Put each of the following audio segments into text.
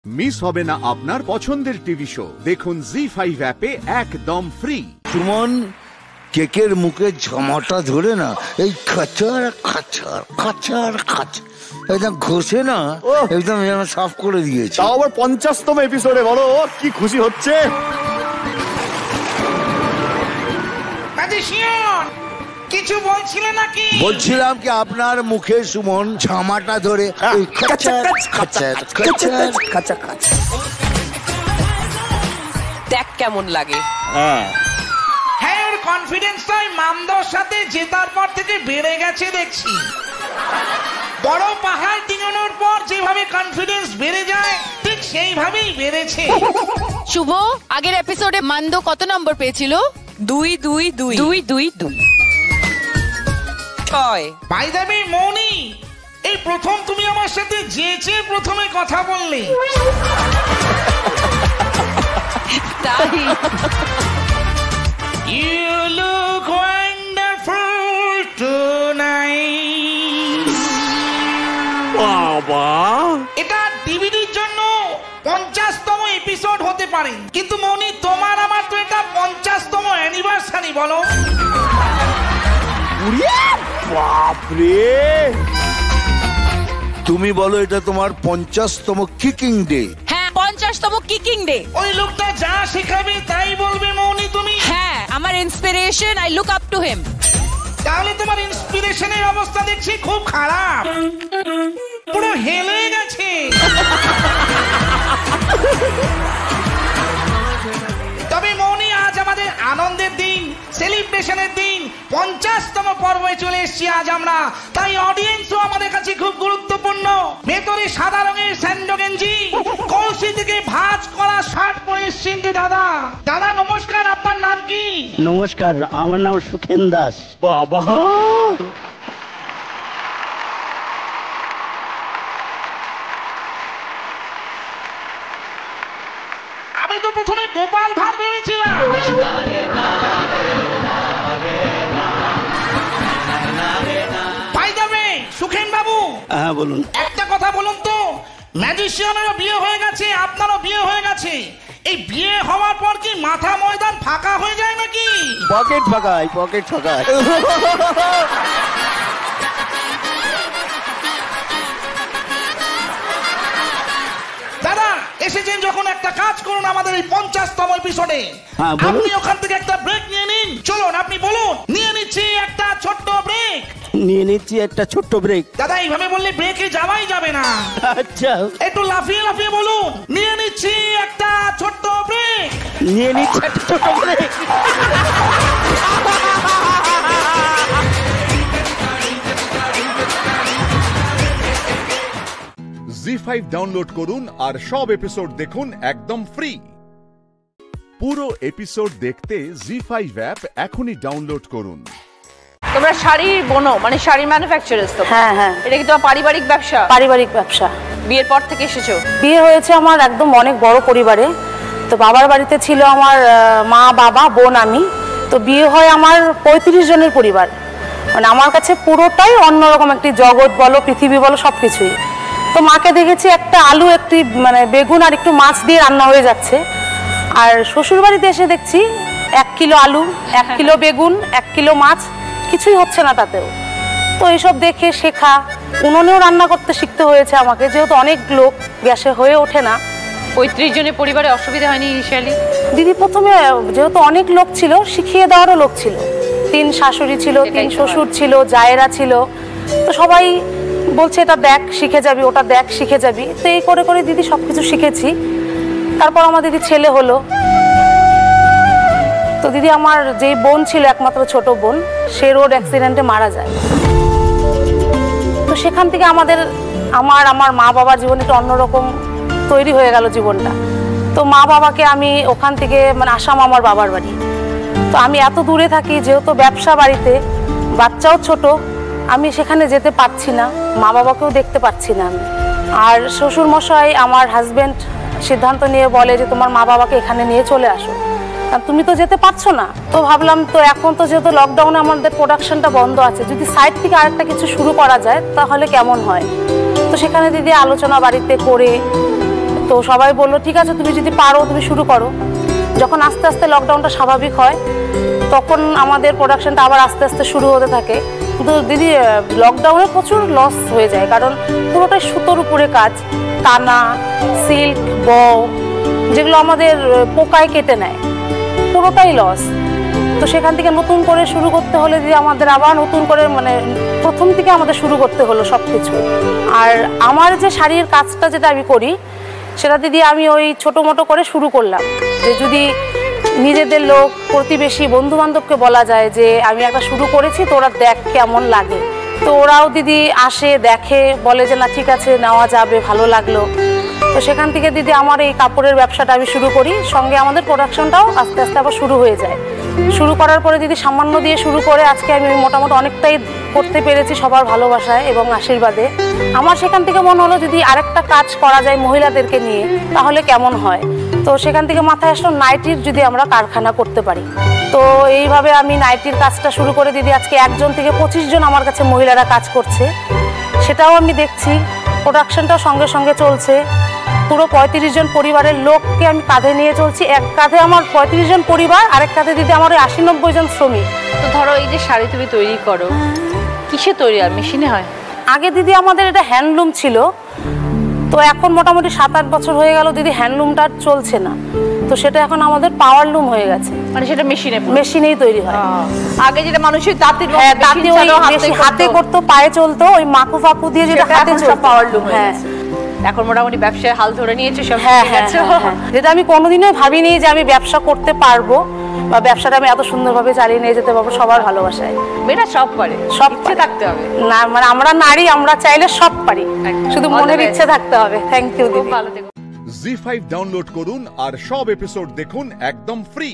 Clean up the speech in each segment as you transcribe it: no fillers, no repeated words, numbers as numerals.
Miss হবে না আপনার পছন্দের টিভি শো। দেখুন জি5 অ্যাপে একদম ফ্রি। সুমন কেকের মুখে ঝামাটা ধরে না এই খাচার খাচার খাচার খাচার একদম ঘষে না একদম যেন সাফ করে দিয়েছে। তাও আবার 50তম এপিসোডে। বলো কি খুশি হচ্ছে। কিছু বলছিলে নাকি? বলছিলাম কি আপনার মুখে সুমন ঝামাটা ধরে খাচার খাচার খাচার খাচার খাচার। দেখ কেমন লাগে। হ্যাঁ ওর কনফিডেন্সটাই মামদোর সাথে জেতার পর থেকে বেড়ে গেছে দেখছি। বড় পাহাড় ডিঙানোর পর যেভাবে কনফিডেন্স বেড়ে যায় ঠিক সেইভাবেই বেড়েছে। শুভ, আগের এপিসোডে মান্দো কত নম্বর পেয়েছিল? 2 বাই দ্য ওয়ে মৌনি, এই প্রথম তুমি আমার সাথে যেচে প্রথমে কথা বললে। তাই You look wonderful tonight. বাবা, এটা ডিভিডির জন্য 50তম এপিসোড হতে পারে, কিন্তু মৌনি তোমার আমার তো এটা 50তম অ্যানিভার্সারি। বলো বাপরে, তুমি বলো এটা তোমার 50তম কিকিং ডে। হ্যাঁ, 50তম কিকিং ডে। ওই লোকটা যা শেখাবে তাই বলবে মৌনি তুমি। হ্যাঁ, আমার inspiration, I look up to him. তাহলে তোমার ইন্সপিরেশনের অবস্থা দেখছি খুব খারাপ, পুরো হেলে গেছে। তবে মৌনি, আজ আমাদের আনন্দের দিন, সেলিব্রেশনের দিন, 50তম পর্বে চলে এসেছি আজ আমরা। তাই অডিয়েন্সও আমাদের কাছে খুব গুরুত্বপূর্ণ। ভেতরে সাদা রঙের স্যান্ডো গেঞ্জি, কলসি থেকে ভাঁজ করা শার্ট পরে এসেছেন যে দাদা। দাদা নমস্কার, আপনার নাম কি? নমস্কার, আমার নাম সুখেন দাস। বাবা, আমি তো প্রথমে গোপাল ভাঁড় ভেবেছিলাম। সুখেন বাবু, হ্যাঁ বলুন। একটা কথা বলুন তো, ম্যাজিশিয়ানেরও বিয়ে হয়ে গেছে, আপনারও বিয়ে হয়ে গেছে, এই বিয়ে হওয়ার পর কি মাথা ময়দান ফাঁকা হয়ে যায় নাকি? পকেট ফাঁকায়, পকেট ফাঁকায়। দাদা এসেছেন যখন একটা কাজ করুন আমাদের এই 50তম এপিসোডে। হ্যাঁ, বলুন। আপনি ওখান থেকে একটা ব্রেক নিয়ে নিন। চলুন, আপনি বলুন। নিয়ে নিচ্ছি একটা ছোট্ট ব্রেক। নিয়ে নিচ্ছি একটা ছোট্ট ব্রেক। দাদা এইভাবে বললে ব্রেকে যাওয়াই যাবে না। আচ্ছা, একটু লাফিয়ে লাফিয়ে বলুন। নিয়ে নিচ্ছি একটা ছোট্ট ব্রেক। নিয়ে নিচ্ছি একটা ছোট্ট ব্রেক। জি5 ডাউনলোড করুন আর সব এপিসোড দেখুন একদম ফ্রি। পুরো এপিসোড দেখতে জি5 অ্যাপ এখনই ডাউনলোড করুন। তোমরা শাড়ি বোনো, মানে শাড়ি ম্যানুফ্যাকচারার্স তো? হ্যাঁ হ্যাঁ, এটা কি তোমার পারিবারিক ব্যবসা? পারিবারিক ব্যবসা। বিয়ের পর থেকে এসেছো? বিয়ে হয়েছে আমার একদম অনেক বড় পরিবারে। তো বাবার বাড়িতে ছিল আমার মা, বাবা, বোন, আমি। তো বিয়ে হয় আমার 35 জনের পরিবার। মানে আমার কাছে পুরোটাই অন্যরকম একটি জগৎ বলো, পৃথিবী বলো, সব কিছুই। তো মাকে দেখেছি একটা আলু, একটি মানে বেগুন আর একটু মাছ দিয়ে রান্না হয়ে যাচ্ছে। আর শ্বশুর বাড়িতে এসে দেখছি 1 কিলো আলু, 1 কিলো বেগুন, 1 কিলো মাছ, কিছুই হচ্ছে না তাতেও। তো এইসব দেখে শেখা, উনুনেও রান্না করতে শিখতে হয়েছে আমাকে, যেহেতু অনেক লোক, গ্যাসে হয়ে ওঠে না। 35 জনের পরিবারে অসুবিধা হয়নি ইনিশিয়ালি? দিদি প্রথমে যেহেতু অনেক লোক ছিল, শিখিয়ে দেওয়ারও লোক ছিল। 3 শাশুড়ি ছিল, 3 শ্বশুর ছিল, জায়েরা ছিল। তো সবাই বলছে এটা দেখ শিখে যাবি, ওটা দেখ শিখে যাবি। তো এই করে করে দিদি সবকিছু শিখেছি। তারপর আমার দিদি ছেলে হলো। তো দিদি আমার যেই বোন ছিল, একমাত্র ছোট বোন, সে রোড অ্যাক্সিডেন্টে মারা যায়। তো সেখান থেকে আমার মা বাবার জীবনে একটু অন্যরকম তৈরি হয়ে গেল জীবনটা। তো মা বাবাকে আমি ওখান থেকে মানে আসাম আমার বাবার বাড়ি। তো আমি এত দূরে থাকি, যেহেতু ব্যবসা বাড়িতে, বাচ্চাও ছোট, আমি সেখানে যেতে পারছি না, মা বাবাকেও দেখতে পাচ্ছি না আমি। আর শ্বশুরমশাই, আমার হাজব্যান্ড সিদ্ধান্ত নিয়ে বলে যে তোমার মা বাবাকে এখানে নিয়ে চলে আসো, কারণ তুমি তো যেতে পারছো না। তো ভাবলাম তো এখন তো যেহেতু লকডাউনে আমাদের প্রোডাকশনটা বন্ধ আছে, যদি সাইড থেকে আরেকটা কিছু শুরু করা যায় তাহলে কেমন হয়। তো সেখানে দিদি আলোচনা বাড়িতে করে তো সবাই বললো ঠিক আছে তুমি যদি পারো তুমি শুরু করো। যখন আস্তে আস্তে লকডাউনটা স্বাভাবিক হয় তখন আমাদের প্রোডাকশনটা আবার আস্তে আস্তে শুরু হতে থাকে। কিন্তু দিদি লকডাউনে প্রচুর লস হয়ে যায়, কারণ পুরোটাই সুতোর উপরে কাজ, টানা, সিল্ক, বও, যেগুলো আমাদের পোকায় কেটে নেয়, পুরোটাই লস। তো সেখান থেকে নতুন করে শুরু করতে হলে দিদি আমাদের আবার নতুন করে মানে প্রথম থেকে আমাদের শুরু করতে হলো সব কিছু। আর আমার যে শাড়ির কাজটা যেটা আমি করি সেটা দিদি আমি ওই ছোটো মোটো করে শুরু করলাম, যে যদি নিজেদের লোক, প্রতিবেশী, বন্ধু বান্ধবকে বলা যায় যে আমি একটা শুরু করেছি, তো ওরা দেখ কেমন লাগে। তো ওরাও দিদি আসে, দেখে, বলে যে না ঠিক আছে নেওয়া যাবে, ভালো লাগলো। তো সেখান থেকে দিদি আমার এই কাপড়ের ব্যবসাটা আমি শুরু করি, সঙ্গে আমাদের প্রোডাকশনটাও আস্তে আস্তে আবার শুরু হয়ে যায়। শুরু করার পরে দিদি সামান্য দিয়ে শুরু করে আজকে আমি মোটামুটি অনেকটাই করতে পেরেছি সবার ভালোবাসায় এবং আশীর্বাদে। আমার সেখান থেকে মনে হলো যদি আরেকটা কাজ করা যায় মহিলাদেরকে নিয়ে তাহলে কেমন হয়। তো সেখান থেকে মাথায় আসলো নাইটির যদি আমরা কারখানা করতে পারি। তো এইভাবে আমি নাইটির কাজটা শুরু করে দিদি আজকে 1 জন থেকে 25 জন আমার কাছে মহিলারা কাজ করছে, সেটাও আমি দেখছি। প্রোডাকশনটাও সঙ্গে সঙ্গে চলছে। পুরো 35 জন পরিবারের লোককে আমি কাঁধে নিয়ে চলছি। এক কাঁধে আমার 35 জন পরিবার, আরেক কাঁধে দিদি আমার ওই 80-90 জন শ্রমিক। তো ধরো এই যে শাড়ি তুমি তৈরি করো, কিসে তৈরি হয়? মেশিনে হয়? আগে দিদি আমাদের এটা হ্যান্ডলুম ছিল, তো এখন মোটামুটি 7-8 বছর হয়ে গেল দিদি হ্যান্ডলুমটা চলছে না, তো সেটা এখন আমাদের পাওয়ারলুম হয়ে গেছে। মানে সেটা মেশিনেই তৈরি হয়। আগে যেটা মানুষের তাঁতে হাতে করতো, পায়ে চলতো, ওই মাকু ফাকু দিয়ে যেটা হাতে চলতো পাওয়ারলুম। হ্যাঁ, এখন মোটামুটি ব্যবসায় হাল ধরে নিয়েছে সব। হ্যাঁ, যেটা আমি কোনোদিনও ভাবিনি যে আমি ব্যবসা করতে পারবো বা ব্যবসাটা আমি এত সুন্দরভাবে চালিয়ে নিয়ে যেতে পারবো সবার ভালোবাসায়। মেয়েরা সব পারে, সব ইচ্ছে থাকতে হবে। না মানে আমরা নারী, আমরা চাইলে সব পারি, শুধু মনের ইচ্ছে থাকতে হবে। থ্যাংক ইউ দিদি। ভালো থেকো। জি5 ডাউনলোড করুন আর সব এপিসোড দেখুন একদম ফ্রি।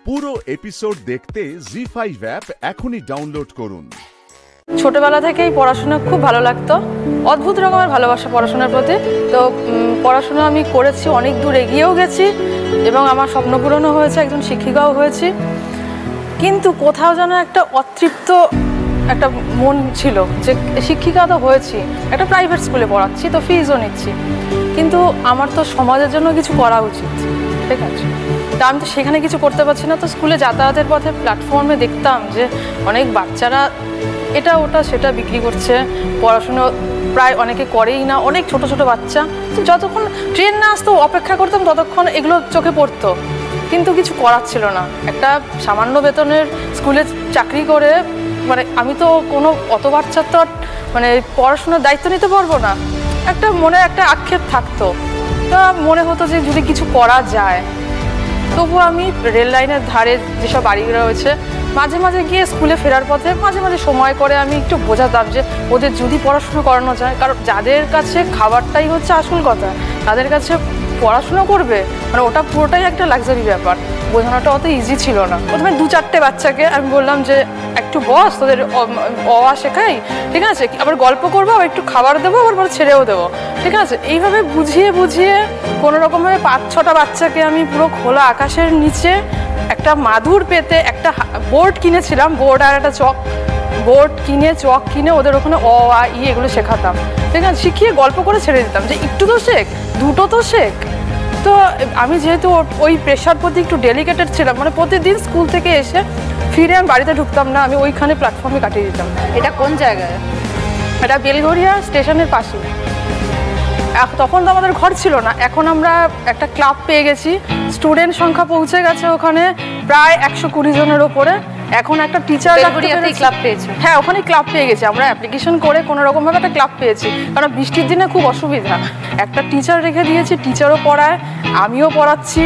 পুরো এপিসোড দেখতে জি5 অ্যাপ এখনই ডাউনলোড করুন। ছোটবেলা থেকেই পড়াশোনা খুব ভালো লাগতো, অদ্ভুত রকমের ভালোবাসা পড়াশোনার প্রতি। তো পড়াশোনা আমি করেছি, অনেক দূর এগিয়েও গেছি এবং আমার স্বপ্ন পূরণও হয়েছে, একজন শিক্ষিকাও হয়েছি। কিন্তু কোথাও যেন একটা অতৃপ্ত একটা মন ছিল যে শিক্ষিকা তো হয়েছি, একটা প্রাইভেট স্কুলে পড়াচ্ছি, তো ফিজও নিচ্ছি, কিন্তু আমার তো সমাজের জন্য কিছু করা উচিত, ঠিক আছে? তা আমি তো সেখানে কিছু করতে পারছি না। তো স্কুলে যাতায়াতের পথে প্ল্যাটফর্মে দেখতাম যে অনেক বাচ্চারা এটা ওটা সেটা বিক্রি করছে, পড়াশুনো প্রায় অনেকে করেই না, অনেক ছোট ছোট বাচ্চা। তো যতক্ষণ ট্রেন না আসতো অপেক্ষা করতাম, ততক্ষণ এগুলো চোখে পড়তো, কিন্তু কিছু করার ছিল না। একটা সামান্য বেতনের স্কুলে চাকরি করে মানে আমি তো কোনো অত বাচ্চার তো মানে পড়াশোনার দায়িত্ব নিতে পারবো না, একটা মনে একটা আক্ষেপ থাকতো। তা মনে হতো যে যদি কিছু করা যায়। তবু আমি রেল লাইনের ধারে যেসব বাড়িগুলো রয়েছে মাঝে মাঝে গিয়ে স্কুলে ফেরার পথে মাঝে মাঝে সময় করে আমি একটু বোঝাতাম যে ওদের যদি পড়াশুনো করানো যায়, কারণ যাদের কাছে খাবারটাই হচ্ছে আসল কথা, তাদের কাছে পড়াশুনো করবে মানে ওটা পুরোটাই একটা লাক্সারি ব্যাপার। বোঝানোটা অত ইজি ছিল না। প্রথমে 2-4টে বাচ্চাকে আমি বললাম যে একটু বস, তোদের অ আ শেখাই, ঠিক আছে? আবার গল্প করবো, আবার একটু খাবার দেবো, আবার ছেড়েও দেবো, ঠিক আছে? এইভাবে বুঝিয়ে বুঝিয়ে কোনো রকমভাবে 5-6টা বাচ্চাকে আমি পুরো খোলা আকাশের নিচে একটা মাদুর পেতে একটা বোর্ড কিনেছিলাম, বোর্ড আর একটা চক, বোর্ড কিনে চক কিনে ওদের ওখানে অ আ ই এগুলো শেখাতাম, ঠিক আছে? শিখিয়ে গল্প করে ছেড়ে দিতাম যে একটু তো শেখ, দুটো তো শেখ। তো আমি যেহেতু ওই প্রেশার প্রতি একটু ডেলিকেটেড ছিলাম, মানে প্রতিদিন স্কুল থেকে এসে ফিরে আমি বাড়িতে ঢুকতাম না, আমি ওইখানে প্ল্যাটফর্মে কাটিয়ে দিতাম। এটা কোন জায়গায়? এটা বেলঘরিয়া স্টেশনের পাশে। তখন তো আমাদের ঘর ছিল না, এখন আমরা একটা ক্লাব পেয়ে গেছি, স্টুডেন্ট সংখ্যা পৌঁছে গেছে ওখানে প্রায় 120 জনের ওপরে। এখন একটা টিচার ক্লাব পেয়েছে। হ্যাঁ, ওখানে ক্লাব পেয়ে গেছি আমরা, অ্যাপ্লিকেশন করে কোনো রকমভাবে একটা ক্লাব পেয়েছি, কারণ বৃষ্টির দিনে খুব অসুবিধা। একটা টিচার রেখে দিয়েছি, টিচারও পড়ায়, আমিও পড়াচ্ছি,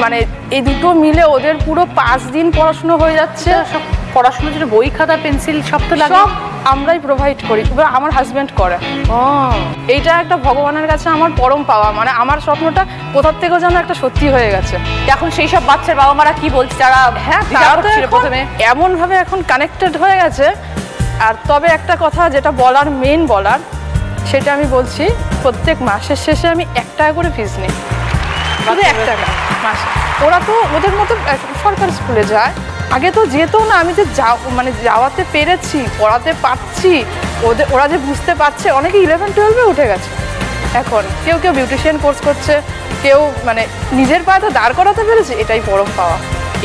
মানে এই দুটো মিলে ওদের পুরো 5 দিন পড়াশুনো হয়ে যাচ্ছে। সব পড়াশোনার জন্য বই, খাতা, পেন্সিল সব তো লাগে, সব আমরাই প্রোভাইড করি, এবার আমার হাজব্যান্ড করে। এইটা একটা ভগবানের কাছে আমার পরম পাওয়া, মানে আমার স্বপ্নটা কোথার থেকেও যেন একটা সত্যি হয়ে গেছে। এখন সেই সব বাচ্চার বাবা মারা কি বলছে? যারা হ্যাঁ, তারা তো প্রথমে এমনভাবে এখন কানেক্টেড হয়ে গেছে। আর তবে একটা কথা যেটা বলার মেইন বলার, সেটা আমি বলছি, প্রত্যেক মাসের শেষে আমি 1 টাকা করে ফিস নিই, শুধু 1 টাকা মাসে। ওরা তো ওদের মতো সরকারি স্কুলে যায়, আগে তো যেত না। আমি যে মানে যাওয়াতে পেরেছি, পড়াতে পারছি, ওরা যে বুঝতে পারছে, অনেকে 11-12-এ উঠে গেছে, এখন কেউ কেউ বিউটিশিয়ান কোর্স করছে, কেউ মানে নিজের পায়ে তো দাঁড় করাতে পেরেছে, এটাই পরম পাওয়া।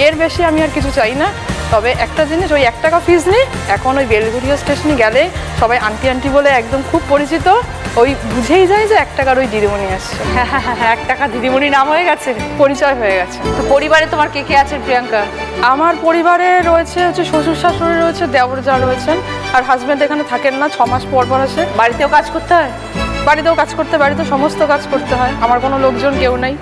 এর বেশি আমি আর কিছু চাই না। তবে একটা জিনিস, ওই 1 টাকা ফিস নিই, এখন ওই বেলঘড়িয়া স্টেশনে গেলে সবাই আন্টি আন্টি বলে একদম খুব পরিচিত, ওই বুঝেই যায় যে 1 টাকার ওই দিদিমণি আসছে। হ্যাঁ 1 টাকা দিদিমণি নাম হয়ে গেছে, পরিচয় হয়ে গেছে। তো পরিবারে তোমার কে কে আছেন প্রিয়াঙ্কা? আমার পরিবারে রয়েছে হচ্ছে শ্বশুর শাশুড়ি রয়েছে, দেওর যা রয়েছেন, আর হাজব্যান্ড এখানে থাকেন না, 6 মাস পর পর আসে। বাড়িতেও কাজ করতে হয়? বাড়িতেও কাজ করতে, বাড়িতে সমস্ত কাজ করতে হয়। আমার কোনো লোকজন কেউ নাই,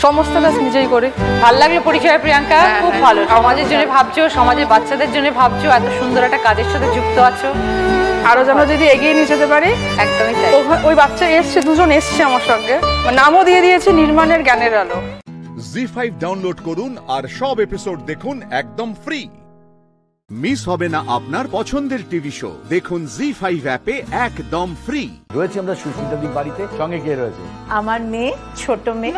সমস্ত কাজ নিজেই করি। ভালো লাগলো পরিচয় প্রিয়াঙ্কা, খুব হ্যাঁ, ভালো। সমাজের জন্য ভাবছো, সমাজের বাচ্চাদের জন্য ভাবছো, এত সুন্দর একটা কাজের সাথে যুক্ত আছো। আরো যেন যদি এগিয়ে নিয়ে যেতে পারি। একদমই তাই। ওই বাচ্চা এসছে, 2 জন এসছে আমার সঙ্গে, নামও দিয়ে দিয়েছে নির্মাণের জ্ঞানের আলো। জি5 ডাউনলোড করুন আর সব এপিসোড দেখুন একদম ফ্রি। মিস হবে না আপনার পছন্দের টিভি শো, দেখুন জি5 অ্যাপে একদম ফ্রি। রয়েছে আমরা সুস্মিতাদির বাড়িতে, সঙ্গে কে রয়েছে? আমার মেয়ে, ছোট মেয়ে।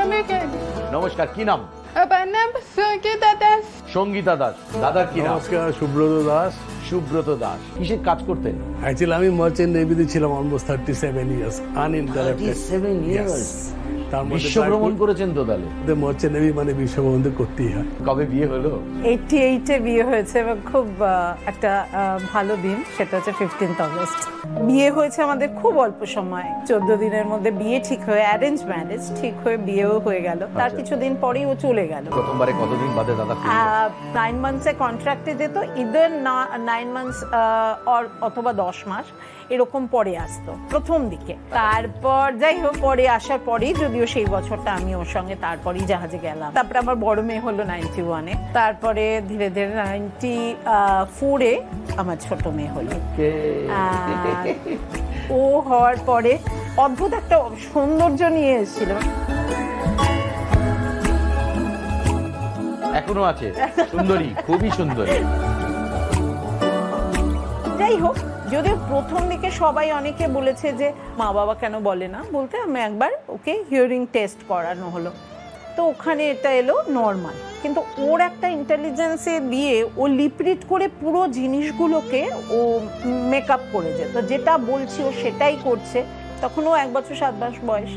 নমস্কার, কি নাম? আমার নাম সঙ্গীতা দাস। সঙ্গীতা দাস। দাদার কি নাম? নমস্কার, সুব্রত দাস। সুব্রত দাস। কিসের কাজ করতেন? অ্যাকচুয়ালি আমি মার্চেন্ট নেভিতে ছিলাম অলমোস্ট 37 ইয়ার্স আনইন্টারাপ্টেড। 37 ইয়ার্স। তার মধ্যে বিশ্ব ভ্রমণ করেছেন তো তাহলে? মার্চেন্ট নেভি মানে বিশ্ব ভ্রমণ তো করতেই হয়। কবে বিয়ে হলো? 88-এ বিয়ে হয়েছে এবং খুব একটা ভালো দিন, সেটা হচ্ছে 15th অগস্ট। বিয়ে হয়েছে আমাদের খুব অল্প সময়, 14 দিনের মধ্যে বিয়ে ঠিক হয়ে, অ্যারেঞ্জ ম্যারেজ ঠিক হয়ে বিয়েও হয়ে গেল। তার কিছুদিন পরেই ও চলে গেল। প্রথমবারে কতদিন বাদে দাদা? 9 মান্থসে কন্ট্রাক্টে যেত, ইদার 9 মান্থস অথবা 10 মাস এরকম পরে আসতো প্রথম দিকে। তারপর যাই হোক, পরে আসার পরেই, যদিও সেই বছরটা আমি ওর সঙ্গে তারপরেই জাহাজে গেলাম। তারপরে আমার বড় মেয়ে হলো 91-এ, তারপরে ধীরে ধীরে 94-এ আমার ছোট মেয়ে হলো। ও হওয়ার পরে অদ্ভুত একটা সৌন্দর্য নিয়ে এসেছিল। এখনো আছে সুন্দরী, খুবই সুন্দরী। যাই হোক, যদিও প্রথম দিকে সবাই অনেকে বলেছে যে মা বাবা কেন বলে না, বলতে আমি একবার ওকে হিয়ারিং টেস্ট করানো হলো, তো ওখানে এটা এলো নর্মাল। কিন্তু ওর একটা ইন্টেলিজেন্সে দিয়ে ও লিপরিড করে পুরো জিনিসগুলোকে ও মেকআপ করে যেত, যেটা বলছি ও সেটাই করছে। তখন ও 1 বছর 7 মাস বয়স।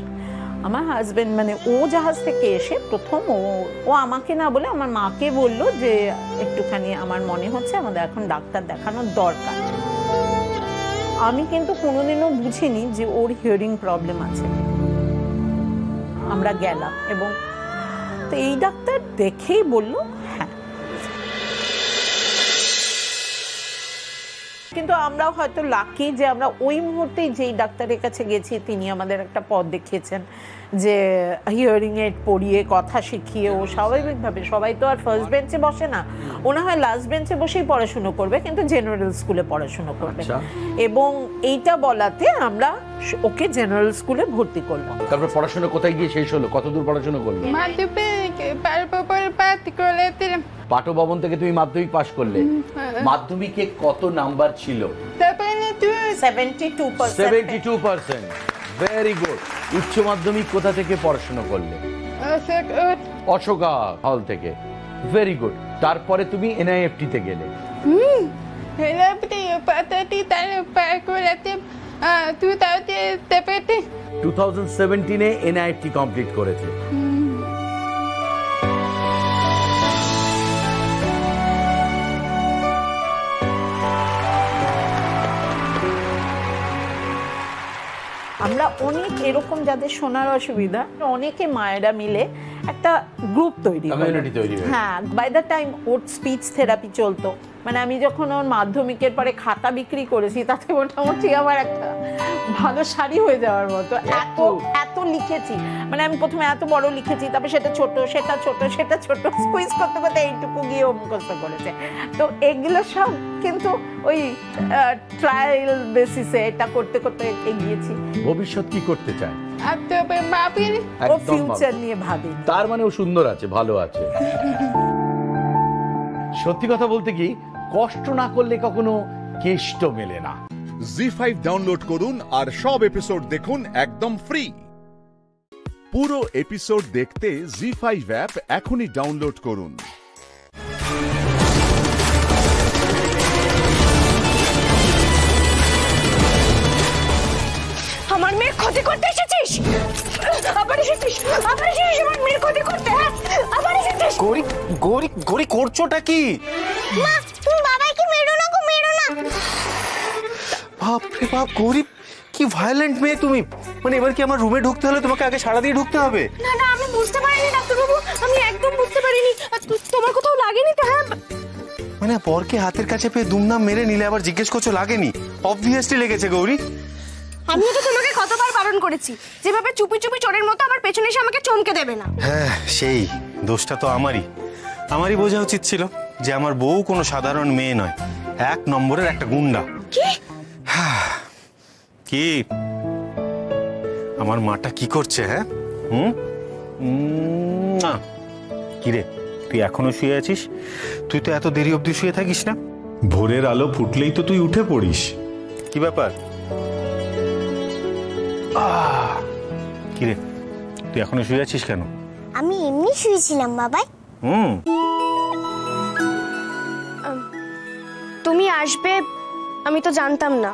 আমার হাজবেন্ড মানে ও জাহাজ থেকে এসে প্রথম ও আমাকে না বলে আমার মাকে বলল যে একটুখানি আমার মনে হচ্ছে আমাদের এখন ডাক্তার দেখানোর দরকার। আমি কিন্তু কোনোদিনও বুঝিনি যে ওর হিয়ারিং প্রবলেম আছে। আমরা গেলাম এবং তো এই ডাক্তার দেখেই বলল হ্যাঁ। কিন্তু আমরাও হয়তো লাকি যে আমরা ওই মুহূর্তেই যেই ডাক্তারের কাছে গেছি তিনি আমাদের একটা পথ দেখিয়েছেন, যে হিয়ারিং এড পড়িয়ে কথা শিখিয়ে ও স্বাভাবিকভাবে, সবাই তো আর ফার্স্ট বেঞ্চে বসে না, ও না হয় লাস্ট বেঞ্চে বসেই পড়াশুনো করবে, কিন্তু জেনারেল স্কুলে পড়াশুনো করবে। এবং এইটা বলাতে আমরা ওকে জেনারেল স্কুলে ভর্তি করলাম। তারপর পড়াশোনা কোথায় গিয়ে শেষ হলো? কতদূর পড়াশোনা করলে? পাটভবন থেকে তুমি মাধ্যমিক পাশ করলে। মাধ্যমিকে কত নাম্বার ছিল? 72%। Very good. উচ্চ মাধ্যমিক কোথা থেকে পড়াশোনা করলে? অশোকা হল থেকে। Very good. তারপরে তুমি এনআইএফটি তে গেলে। 2017-এ এনআইএফটি কমপ্লিট করেছে। আমরা অনেক এরকম যাদের শোনার অসুবিধা, অনেকে মায়েরা মিলে একটা গ্রুপ তৈরি, কমিউনিটি তৈরি। হ্যাঁ, বাই দ্য টাইম ওর স্পিচ থেরাপি চলতো। মানে আমি যখন ওর মাধ্যমিকের পরে খাতা বিক্রি করেছি, তাতে মোটামুটি আমার একটা ভালো শাড়ি হয়ে যাওয়ার মতো এত লিখেছি। মানে আমি প্রথমে এত বড় লিখেছি, তারপরে সেটা ছোট, সেটা ছোট, সেটা ছোট, স্কুইজ করতে করতে এইটুকু গিয়ে মুখস্থ করেছে। তো এগুলো সব কিন্তু ওই ট্রায়াল বেসিসে এটা করতে করতে এগিয়েছি। ভবিষ্যৎ কি করতে চায়? ও ফিউচার নিয়ে ভাবি। তার মানে ও সুন্দর আছে, ভালো আছে। সত্যি কথা বলতে কি, কষ্ট না করলে কখনো কেষ্ট মেলে না। জি5 ডাউনলোড করুন আর সব এপিসোড দেখুন একদম ফ্রি। পুরো এপিসোড দেখতে জি5 অ্যাপ এখনই ডাউনলোড করুন। আমার মেয়ে ক্ষতি করতে এসেছিস? এসেছিস আমার মেয়ের ক্ষতি করতে। আবার এসেছিস। গৌরী গৌরী গৌরী করছোটা কি? মা তুমি বাবাইকে মেরো না গো, মেরো না। বাপ রে বাপ গৌরী, কি ভায়োলেন্ট মেয়ে তুমি। মানে এবার কি আমার রুমে ঢুকতে হলে তোমাকে আগে সাড়া দিয়ে ঢুকতে হবে? না না, আমি বুঝতে পারিনি ডাক্তারবাবু, আমি একদম বুঝতে পারিনি। তোমার কোথাও লাগেনি তো? হ্যাঁ, মানে বরকে হাতের কাছে পেয়ে দুমদাম মেরে নিলে আবার জিজ্ঞেস করছো লাগেনি? অবভিয়াসলি লেগেছে গৌরী। আমিও তো তোমাকে কতবার বারণ করেছি যেভাবে চুপি চুপি চোরের মতো আমার পেছনে এসে আমাকে চমকে দেবে না। হ্যাঁ, সেই দোষটা তো আমারই বোঝা উচিত ছিল যে আমার বউ কোনো সাধারণ মেয়ে নয়, 1 নম্বরের একটা গুন্ডা। কি আমার মাটা কি করছে? হ্যাঁ, কি রে, তুই এখনো শুয়ে আছিস? তুই তো এত দেরি অবধি শুয়ে থাকিস না। ভোরের আলো ফুটলেই তো তুই উঠে পড়িস। কি ব্যাপার? কি রে, তুই এখনো শুয়ে আছিস কেন? আমি এমনি শুয়েছিলাম বাবাই। তুমি আসবে আমি তো জানতাম না।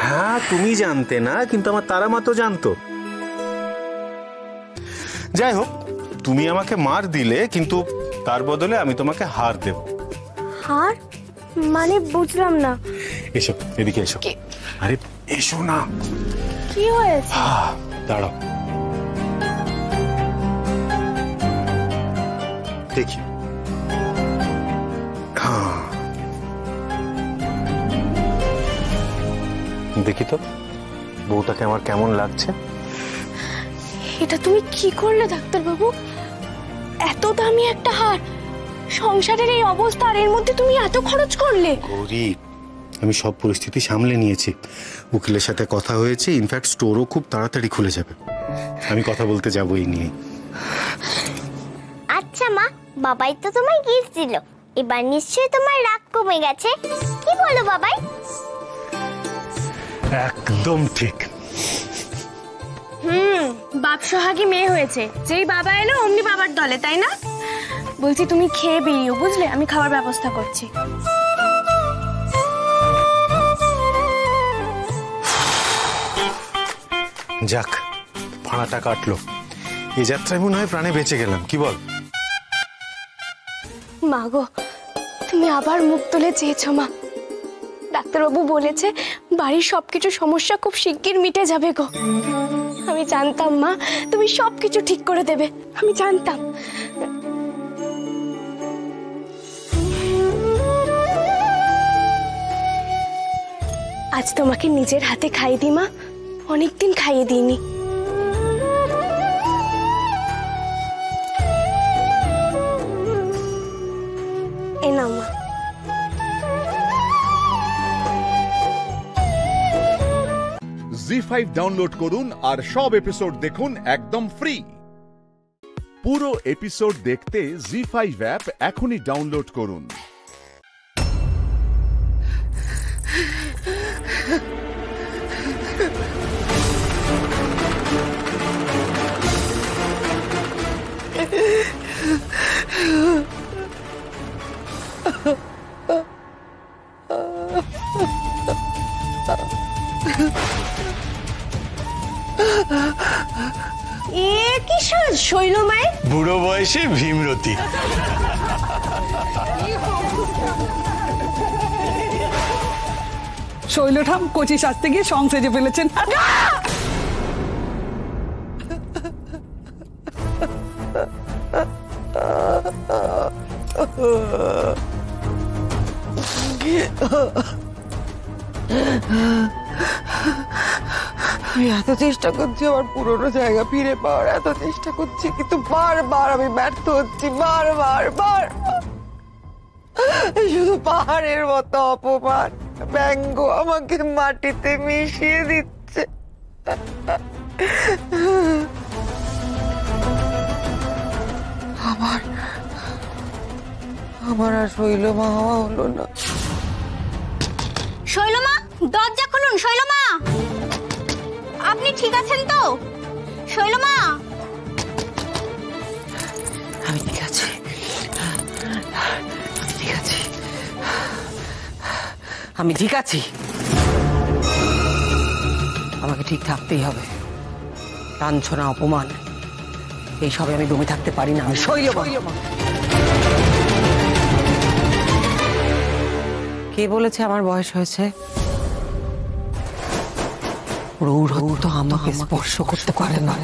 হ্যাঁ, তুমি জানতে না, কিন্তু আমার তারা মা তো জানতো। যাই হোক, তুমি আমাকে মার দিলে, কিন্তু তার বদলে আমি তোমাকে হার দেব। হার মানে বুঝলাম না। এসো, এদিকে এসো। আরে এসো না। কি হয়েছে? দাঁড়াও, দেখি। দেখি তো বউটাকে আমার কেমন লাগছে। এটা তুমি কি করলে ডাক্তারবাবু? এত দামি একটা হার, সংসারের এই অবস্থা, আর এর মধ্যে তুমি এত খরচ করলে? গৌরী, আমি সব পরিস্থিতি সামলে নিয়েছি। উকিলের সাথে কথা হয়েছে, ইনফ্যাক্ট স্টোরও খুব তাড়াতাড়ি খুলে যাবে। আমি কথা বলতে যাবো এই নিয়ে। আচ্ছা মা, বাবাই তো তোমায় গিফট দিল, এবার নিশ্চয়ই তোমার রাগ কমে গেছে, কি বলো বাবাই? একদম ঠিক। বাপ সোহাগী মেয়ে হয়েছে, যেই বাবা এলো অমনি বাবার দলে, তাই না? বলছি তুমি খেয়ে বেরিও, বুঝলে? আমি খাবার ব্যবস্থা করছি। যাক, ভাড়াটা কাটলো। এই যাত্রায় মনে হয় প্রাণে বেঁচে গেলাম, কি বল? মা গো, তুমি আবার মুখ তুলে চেয়েছো মা। ডাক্তারবাবু বলেছে বাড়ির সবকিছু সমস্যা খুব শিগগির মিটে যাবে গো। আমি জানতাম মা, তুমি সবকিছু ঠিক করে দেবে, আমি জানতাম। আজ তোমাকে নিজের হাতে খাইয়ে দিই মা, অনেকদিন খাইয়ে দিইনি। এ নাও মা। জি5 ডাউনলোড করুন আর সব এপিসোড দেখুন একদম ফ্রি। পুরো এপিসোড দেখতে জি5 অ্যাপ এখনই ডাউনলোড করুন। কি শৈলমায় বুড়ো বয়সে ভীমরতি। শৈলঠাম কচি সাজতে গিয়ে সং সেজে ফেলেছেন। আমি এত চেষ্টা করছি আমার পুরোনো জায়গা ফিরে পাওয়ার, এত চেষ্টা করছি, কিন্তু বারবার আমি ব্যর্থ হচ্ছি, বারবার। শুধু পাহাড়ের মতো অপমান, ব্যঙ্গ আমাকে মাটিতে মিশিয়ে দিচ্ছে। আমার আর শৈলমা হওয়া হলো না। শৈলমা, দরজা খুলুন। শৈলমা, আপনি ঠিক আছেন তো? শৈলমা, আমি ঠিক আছি, আমি ঠিক আছি। আমাকে ঠিক থাকতেই হবে, লাঞ্ছনা, অপমান, এইসবে আমি দমে থাকতে পারি না। শৈলমা, কে বলেছে আমার বয়স হয়েছে? রৌরব তো আমাকে স্পর্শ করতে পারে না।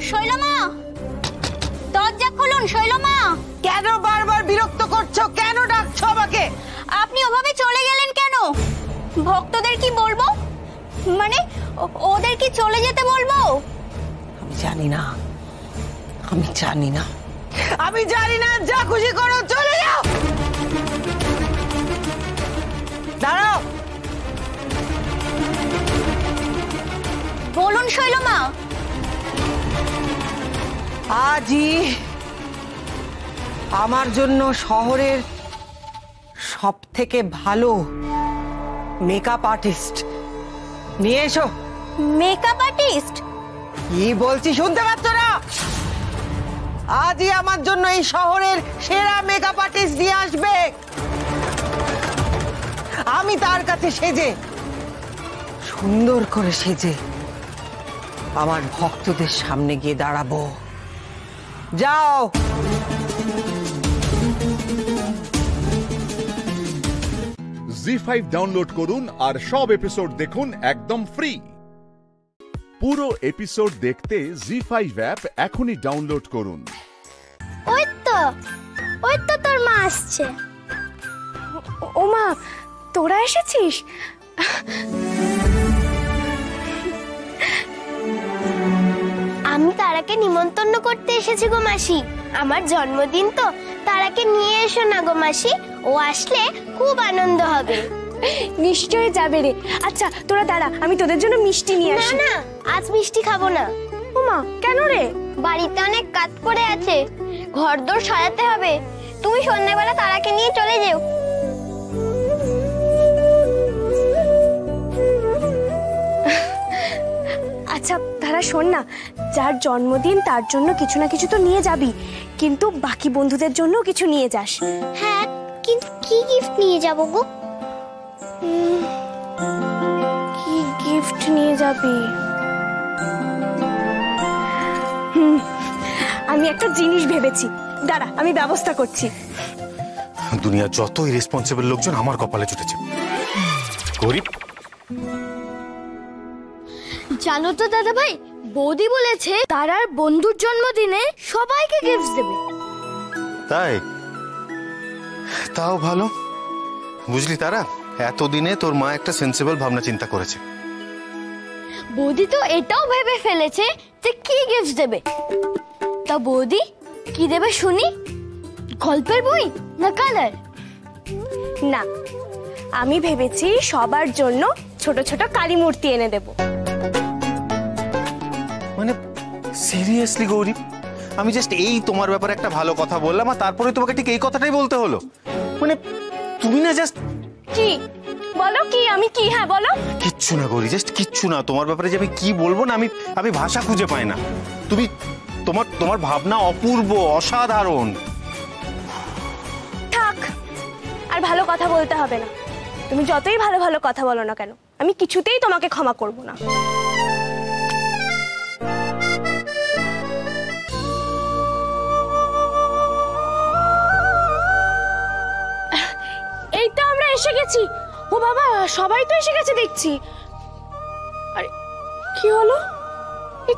শৈলমা, দরজা খুলুন। শৈলমা, কেন বারবার বিরক্ত করছো? কেন ডাকছো আমাকে? আপনি ওভাবে চলে গেলেন কেন? ভক্তদের কি বলবো? মানে ওদের কি চলে যেতে বলবো? আমি জানি না, আমি জানি না, আমি জানি না। যা খুশি করো, চলে যাও। দাঁড়াও। বলুন শৈলমা। আজই আমার জন্য শহরের সব থেকে ভালো মেকআপ আর্টিস্ট নিয়ে এসো। Makeup artist? কি বলছি শুনতে পাচ্ছ না? আজই আমার জন্য এই শহরের সেরা মেকআপ আর্টিস্ট নিয়ে আসবে। আমি তার কাছে সেজে, সুন্দর করে সেজে আমার ভক্তদের সামনে গিয়ে দাঁড়াবো। যাও। জি5 ডাউনলোড করুন আর সব এপিসোড দেখুন একদম ফ্রি। পুরো এপিসোড দেখতে জি5 অ্যাপ এখনই ডাউনলোড করুন। ওই তো তোর মা আসছে। ও মা, তোরা এসেছিস? আমি তারাকে নিমন্ত্রণ করতে এসেছি গো মাসি। আমার জন্মদিন তো, তারাকে নিয়ে এসো না গো মাসি। ও আসলে খুব আনন্দ হবে। নিশ্চয়ই যাবে রে। আচ্ছা তোরা দাঁড়া, আমি তোদের জন্য মিষ্টি নিয়ে আসি। না, আজ মিষ্টি খাবো না। ও মা, কেন রে? বাড়িতে অনেক কাজ পড়ে আছে, ঘরদোর সাজাতে হবে। তুমি সন্ধ্যাবেলা তারাকে নিয়ে চলে যেও। আচ্ছা তারা শোন না, যার জন্মদিন তার জন্য কিছু না কিছু তো নিয়ে যাবি, কিন্তু বাকি বন্ধুদের জন্য কিছু নিয়ে যাস। হ্যাঁ, কিন্তু কি গিফট নিয়ে যাব গো? কি গিফট নিয়ে যাবি? আমি একটা জিনিস ভেবেছি, দাঁড়া আমি ব্যবস্থা করছি। দুনিয়ার যত ইরেসপন্সিবল লোকজন আমার কপালে জুটেছে। গরিব, জানো তো দাদা ভাই, বৌদি বলেছে তারার বন্ধুর জন্মদিনে সবাইকে গিফট দেবে। তাই? তাও ভালো। বুঝলি তারা, এতদিনে তোর মা একটা সেন্সিবল ভাবনা চিন্তা করেছে। বৌদি তো এটাও ভেবে ফেলেছে যে কি গিফট দেবে। তা বৌদি কি দেবে শুনি? গল্পের বই না কালার? না, আমি ভেবেছি সবার জন্য ছোট ছোট কালী মূর্তি এনে দেব। মানে সিরিয়াসলি গৌরী, আমি জাস্ট এই তোমার ব্যাপারে একটা ভালো কথা বললাম আর তারপরে তোমাকে ঠিক এই কথাটাই বলতে হলো? মানে তুমি না জাস্ট কি বলো? কি আমি কি? হ্যাঁ বলো। কিচ্ছু না গৌরী, জাস্ট কিচ্ছু না। তোমার ব্যাপারে যে আমি কি বলবো না, আমি ভাষা খুঁজে পাই না। তুমি তোমার ভাবনা অপূর্ব, অসাধারণ। থাক, আর ভালো কথা বলতে হবে না। তুমি যতই ভালো ভালো কথা বলো না কেন, আমি কিছুতেই তোমাকে ক্ষমা করব না। এই তো আমরা এসে গেছি। ও বাবা, সবাই তো এসে গেছে দেখছি। আরে কি হলো? এ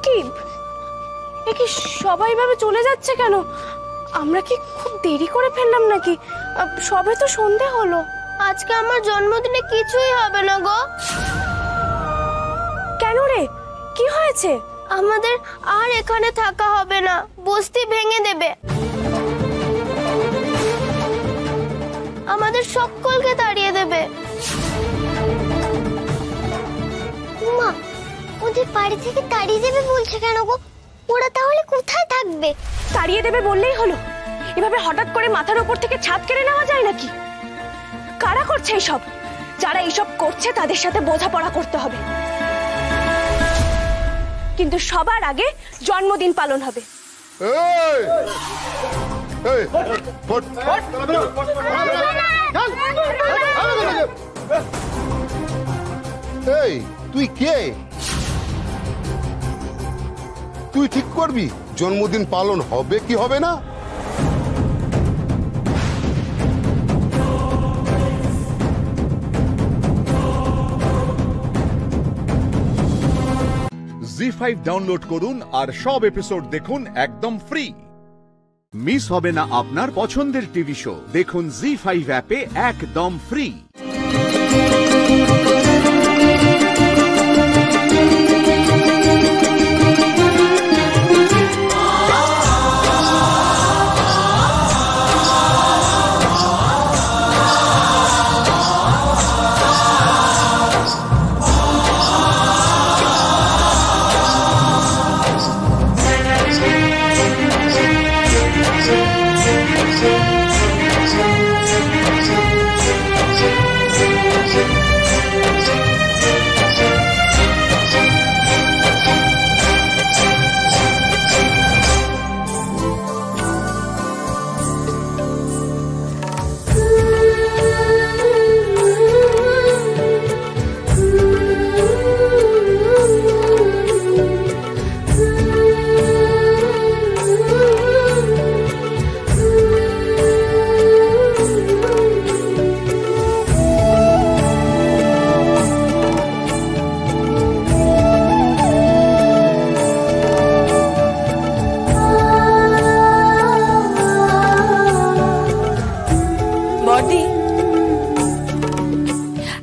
কি সবাই ভাবে চলে যাচ্ছে কেন? আমরা কি খুব দেরি করে ফেললাম নাকি? সবে তো সন্ধে হলো। আজকে আমার জন্মদিনে কিছুই হবে না গো। কেন রে, কি হয়েছে? আমাদের আর এখানে থাকা হবে না, বস্তি ভেঙে দেবে। আমাদের সকলকে তাড়িয়ে দেবে। মা, ওদের বাড়ি থেকে তাড়িয়ে দেবে বলছে কেন গো? ওরা তাহলে কোথায় থাকবে? তাড়িয়ে দেবে বললেই হলো? এভাবে হঠাৎ করে মাথার উপর থেকে ছাদ কেড়ে নেওয়া যায় নাকি? কারা করছে এইসব? যারা এইসব করছে তাদের সাথে বোঝাপড়া করতে হবে। কিন্তু সবার আগে জন্মদিন পালন হবে। এই তুই কে? তুই ঠিক করবি জন্মদিন পালন হবে কি হবে না? জি5 ডাউনলোড করুন আর সব এপিসোড দেখুন একদম ফ্রি। মিস হবে না আপনার পছন্দের টিভি শো, দেখুন জি5 অ্যাপে একদম ফ্রি।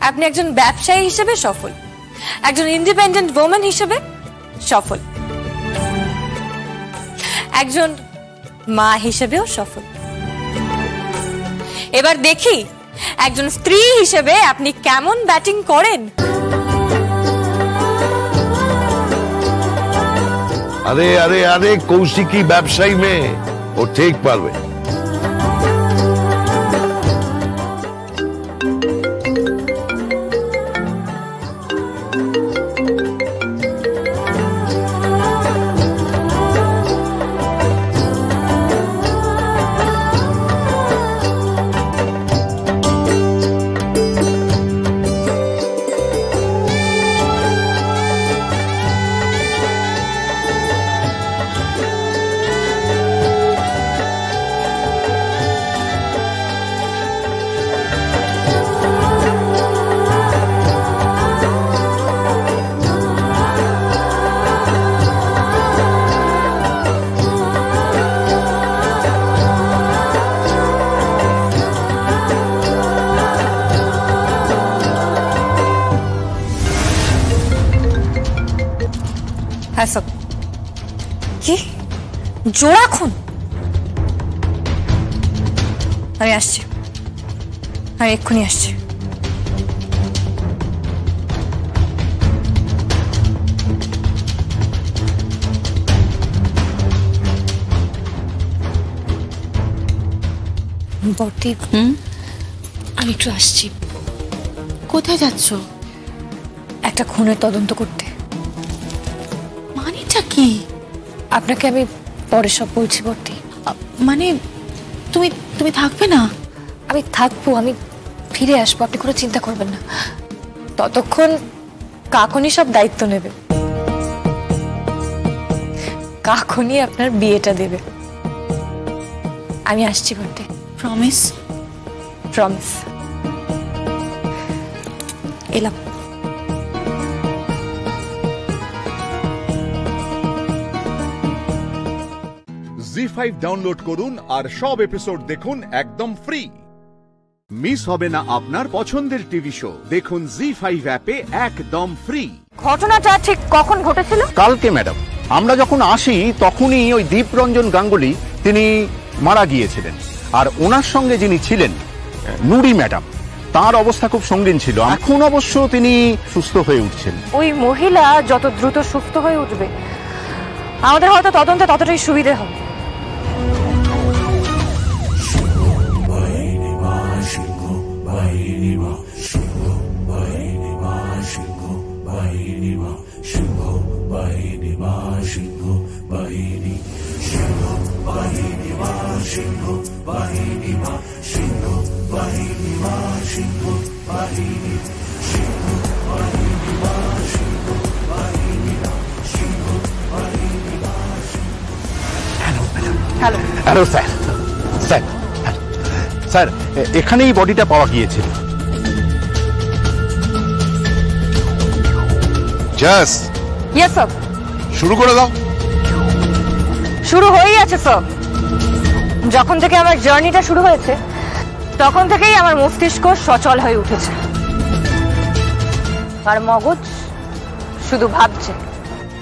আপনি একজন ব্যবসায়ী হিসেবে সফল, একজন ইন্ডিপেন্ডেন্ট ওম্যান হিসেবে সফল, একজন মা হিসেবেও সফল। এবার দেখি একজন স্ত্রী হিসেবে আপনি কেমন ব্যাটিং করেন। আরে আরে আরে কৌশিকী ব্যবসায়ী মেয়ে, ও ঠিক পারবে। কি জোড়া খুন? আমি আসছি, আমি এক্ষুনি আসছি। বর্দি, আমি একটু আসছি। কোথায় যাচ্ছ? একটা খুনের তদন্ত করতে। মানেটা কি? আপনাকে আমি পরে সব বলছি বর্দি। মানে তুমি তুমি থাকবে না? আমি থাকবো, আমি ফিরে আসবো, আপনি কোনো চিন্তা করবেন না। ততক্ষণ কাকুনি সব দায়িত্ব নেবে, কাকুনি আপনার বিয়েটা দেবে। আমি আসছি বর্দি। প্রমিস? প্রমিস। এলাম। জি5 ডাউনলোড করুন আর সব এপিসোড দেখুন একদম ফ্রি। মিস হবে না আপনার পছন্দের টিভি শো, দেখুন জি5 অ্যাপে একদম ফ্রি। ঘটনাটা ঠিক কখন ঘটেছিল? কালকে ম্যাডাম, আমরা যখন আসি তখনই ওই দীপরঞ্জন গাঙ্গুলি তিনি মারা গিয়েছিলেন, আর ওনার সঙ্গে যিনি ছিলেন নুরি ম্যাডাম, তার অবস্থা খুব সঙ্গীন ছিল। এখন অবশ্য তিনি সুস্থ হয়ে উঠছেন। ওই মহিলা যত দ্রুত সুস্থ হয়ে উঠবে আমাদের হয়তো তদন্তে ততটাই সুবিধে হবে। Bye. Hello sir, sir sir এখানেই বডিটা পাওয়া গিয়েছিল। জাস ইয়েস স্যার। শুরু করে দাও। শুরু হয়েই আছে স্যার। যখন থেকে আমার জার্নিটা শুরু হয়েছে তখন থেকেই আমার মস্তিষ্ক সচল হয়ে উঠেছে আর মগজ শুধু ভাবছে।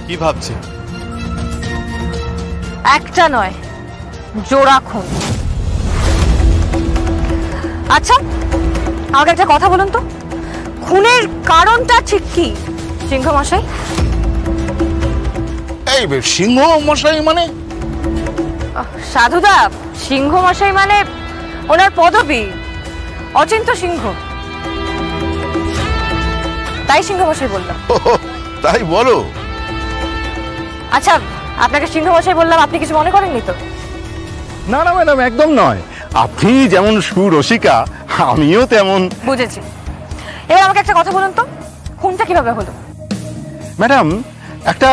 কি ভাবছে? একটা নয়, জোড়া খুন। আচ্ছা আমাকে একটা কথা বলুন তো, খুনের কারণটা ঠিক কি সিংহ মশাই? এই সিংহ মশাই মানে? সাধুদা, সিংহ মশাই মানে ওনার পদবী, অচিন্ত সিংহ, তাই সিংহ মশাই বললাম। তাই বলো? আচ্ছা আপনাকে সিংহ মশাই বললাম, আপনি কিছু মনে করেননি তো? না না ম্যাডাম, একদম নয়। আপনি যেমন সুরসিকা আমিও তেমন। বুঝেছি। এবার আমাকে একটা কথা বলুন তো, খুনটা কিভাবে হলো? ম্যাডাম, একটা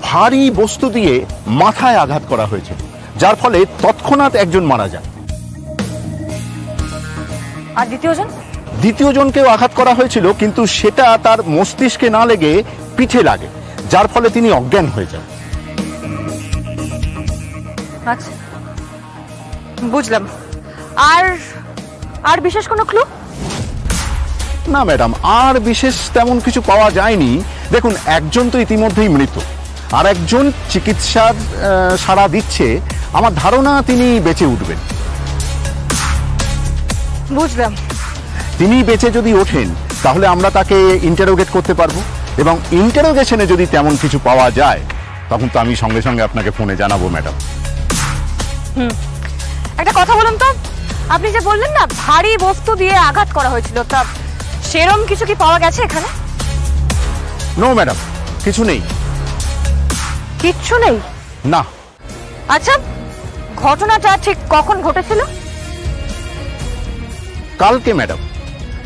ভারী বস্তু দিয়ে মাথায় আঘাত করা হয়েছে, যার ফলে তৎক্ষণাৎ একজন মারা যায়। আর দ্বিতীয়জন? দ্বিতীয়জনকেও আঘাত করা হয়েছিল, কিন্তু সেটা তার মস্তিষ্কে না লেগে পিঠে লাগে, যার ফলে তিনি অজ্ঞান হয়ে যান। আচ্ছা বুঝলাম। আর আর বিশেষ কোনো ক্লু? না ম্যাডাম, আর বিশেষ তেমন কিছু পাওয়া যায়নি। দেখুন, একজন তো ইতিমধ্যেই মৃত, আর একজন চিকিৎসার সাড়া দিচ্ছে। আমার ধারণা তিনি বেঁচে উঠবেন। বুঝলাম। তিনি বেঁচে যদি ওঠেন তাহলে আমরা তাকে ইন্টারোগেট করতে পারবো, এবং ইন্টারোগেশনে যদি তেমন কিছু পাওয়া যায় তখন তো আমি সঙ্গে সঙ্গে আপনাকে ফোনে জানাবো ম্যাডাম। একটা কথা বলুন তো, আপনি যে বললেন না ভারী বস্তু দিয়ে আঘাত করা হয়েছিল, তা সেরম কিছু কি পাওয়া গেছে এখানে? নো ম্যাডাম, কিছু নেই। কিচ্ছু নেই? না। আচ্ছা ঘটনাটা ঠিক কখন ঘটেছিল? কালকে ম্যাডাম,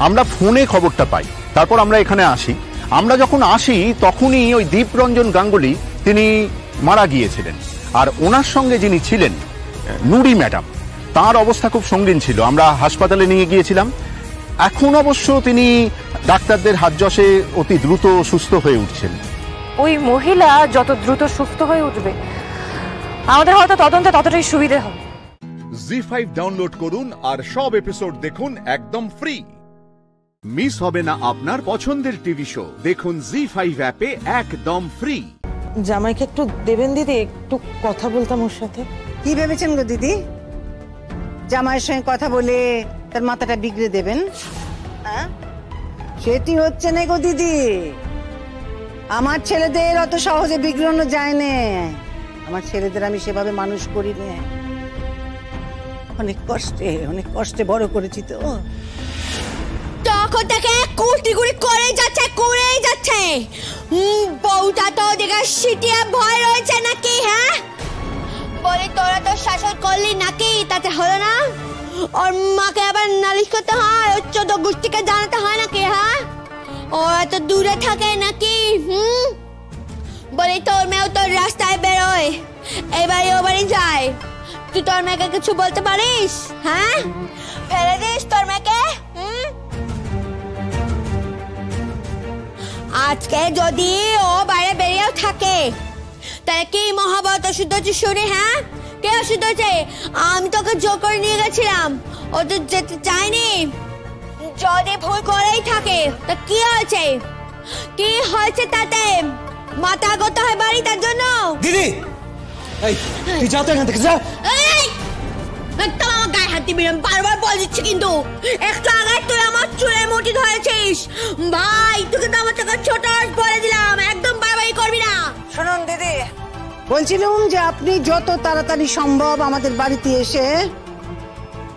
আমরা ফোনে খবরটা পাই, তারপর আমরা এখানে আসি। আমরা যখন আসি তখনই ওই দীপরঞ্জন গাঙ্গুলি তিনি মারা গিয়েছিলেন, আর ওনার সঙ্গে যিনি ছিলেন নুরি ম্যাডাম, তার অবস্থা খুব সঙ্গীন ছিল। আমরা হাসপাতালে নিয়ে গিয়েছিলাম। এখন অবশ্য তিনি ডাক্তারদের হাত যশে অতি দ্রুত সুস্থ হয়ে উঠছেন। ওই মহিলা যত দ্রুত সুস্থ হয়ে উঠবে আমাদের হয়তো তদন্তে ততটাই সুবিধে হবে। জি5 ডাউনলোড করুন আর সব এপিসোড দেখুন একদম ফ্রি। মিস হবে না আপনার পছন্দের টিভি শো। দেখুন জি5 অ্যাপে একদম ফ্রি। জামাইকে একটু দেবেন দিদি, একটু কথা বলতাম ওর সাথে। কি ভেবেছেন গো দিদি, জামাইয়ের সঙ্গে কথা বলে তার মাথাটা বিগড়ে দেবেন? হ্যাঁ, সেটি হচ্ছে না গো দিদি। আমার ছেলেদের অত সহজে বিগড়ানো যায় না। আমার ছেলেদের আমি সেভাবে মানুষ করি না, অনেক কষ্টে বড় করেছি তো। তখন থেকে কুটিগুড়ি করেই যাচ্ছে। বউটা তো দেখে সিটিয়া ভয় রয়েছে নাকি? হ্যাঁ বলে তোরা তো শাসন করলি নাকি, তাতে হলো না? ওর মাকে আবার নালিশ করতে হয়, ওর 14 গোষ্ঠীকে জানাতে হয় নাকি? হ্যাঁ ও এত দূরে থাকে নাকি? বলে তোর মেয়েও তোর রাস্তায় বেরোয়, এবারে ও বাড়ি যায়। তুই তোর মেয়েকে কিছু বলতে পারিস? হ্যাঁ ফেলে দিস তোর মেয়েকে? আজকে যদি ও বাইরে বেরিয়েও থাকে তাহলে কি মহাভারত অশুদ্ধ হচ্ছে শুনে? হ্যাঁ কে অশুদ্ধ হচ্ছে? আমি তোকে জোর করে নিয়ে গেছিলাম, ও তো যেতে চায়নি। যদি ভুল করেই থাকে তা কি হয়েছে? কি হয়েছে তাতে? মাথা গোতা হয় বাড়ি তার জন্য? দিদি তুই যাও তো এখান থেকে, যা। একদম আমার গায়ে হাত দিবি না, বারবার বল দিচ্ছি কিন্তু। একটু আগে তুই আমার চুলের মুঠি ধরেছিস ভাই, তোকে তো আমার থেকে ছোট বলে দিলাম, একদম বারবারই করবি না। শুনুন দিদি, বলছিলাম যে আপনি যত তাড়াতাড়ি সম্ভব আমাদের বাড়িতে এসে,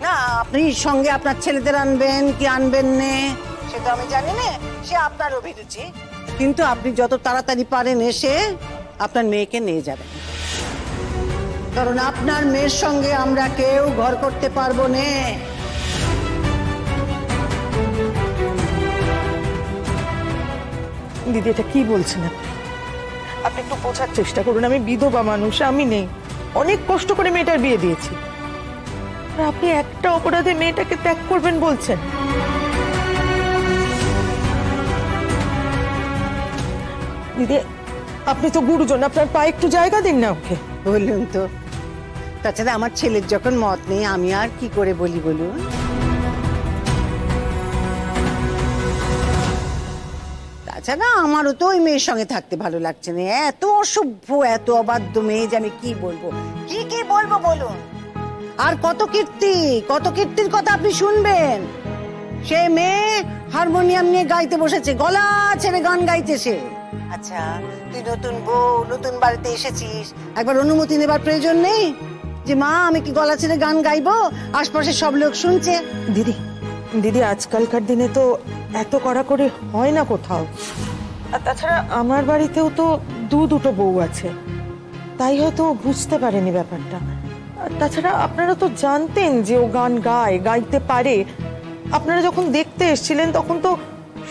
না আপনি সঙ্গে আপনার ছেলেদের আনবেন কি আনবেন না সে তো আমি জানি না, সে আপনার অভিরুচি, কিন্তু আপনি যত তাড়াতাড়ি পারেন এসে আপনার মেয়েকে নিয়ে যাবেন। কারণ আপনার মেয়ের সঙ্গে আমরা কেউ ঘর করতে পারবো না। দিদি এটা কি বলছেন আপনি একটু বোঝার চেষ্টা করুন। আমি বিধবা মানুষ, আমি নেই, অনেক কষ্ট করে মেয়েটার বিয়ে দিয়েছি, আর আপনি একটা অপরাধে মেয়েটাকে ত্যাগ করবেন বলছেন? দিদি আপনি তো গুরুজন, আপনার পায়ে একটু জায়গা দিন না ওকে। বলুন তো, তাছাড়া আমার ছেলের যখন মত নেই আমি আর কি করে বলি বলুন? তাছাড়া আমারও তো ওই মেয়ের সঙ্গে থাকতে ভালো লাগছে না। এত অসভ্য, এত অবাধ্য মেয়ে যে আমি কি বলবো, কি বলবো বলুন? আর কত কীর্তির কথা আপনি শুনবেন। সে মেয়ে হারমোনিয়াম নিয়ে গাইতে বসেছে, গলা ছেড়ে গান গাইতেছে। আচ্ছা, তুই নতুন বউ, নতুন বাড়িতে এসেছিস, একবার অনুমতি নেবার প্রয়োজন নেই যে মা আমি কি গলা ছেড়ে গান গাইবো? আশপাশের সব লোক শুনছে। দিদি আজকালকার দিনে তো এত কড়াকড়ি হয় না কোথাও। আর তাছাড়া আমার বাড়িতেও তো দুটো বউ আছে, তাই হয়তো বুঝতে পারেনি ব্যাপারটা। আর তাছাড়া আপনারা তো জানতেন যে ও গান গাইতে পারে। আপনারা যখন দেখতে এসেছিলেন তখন তো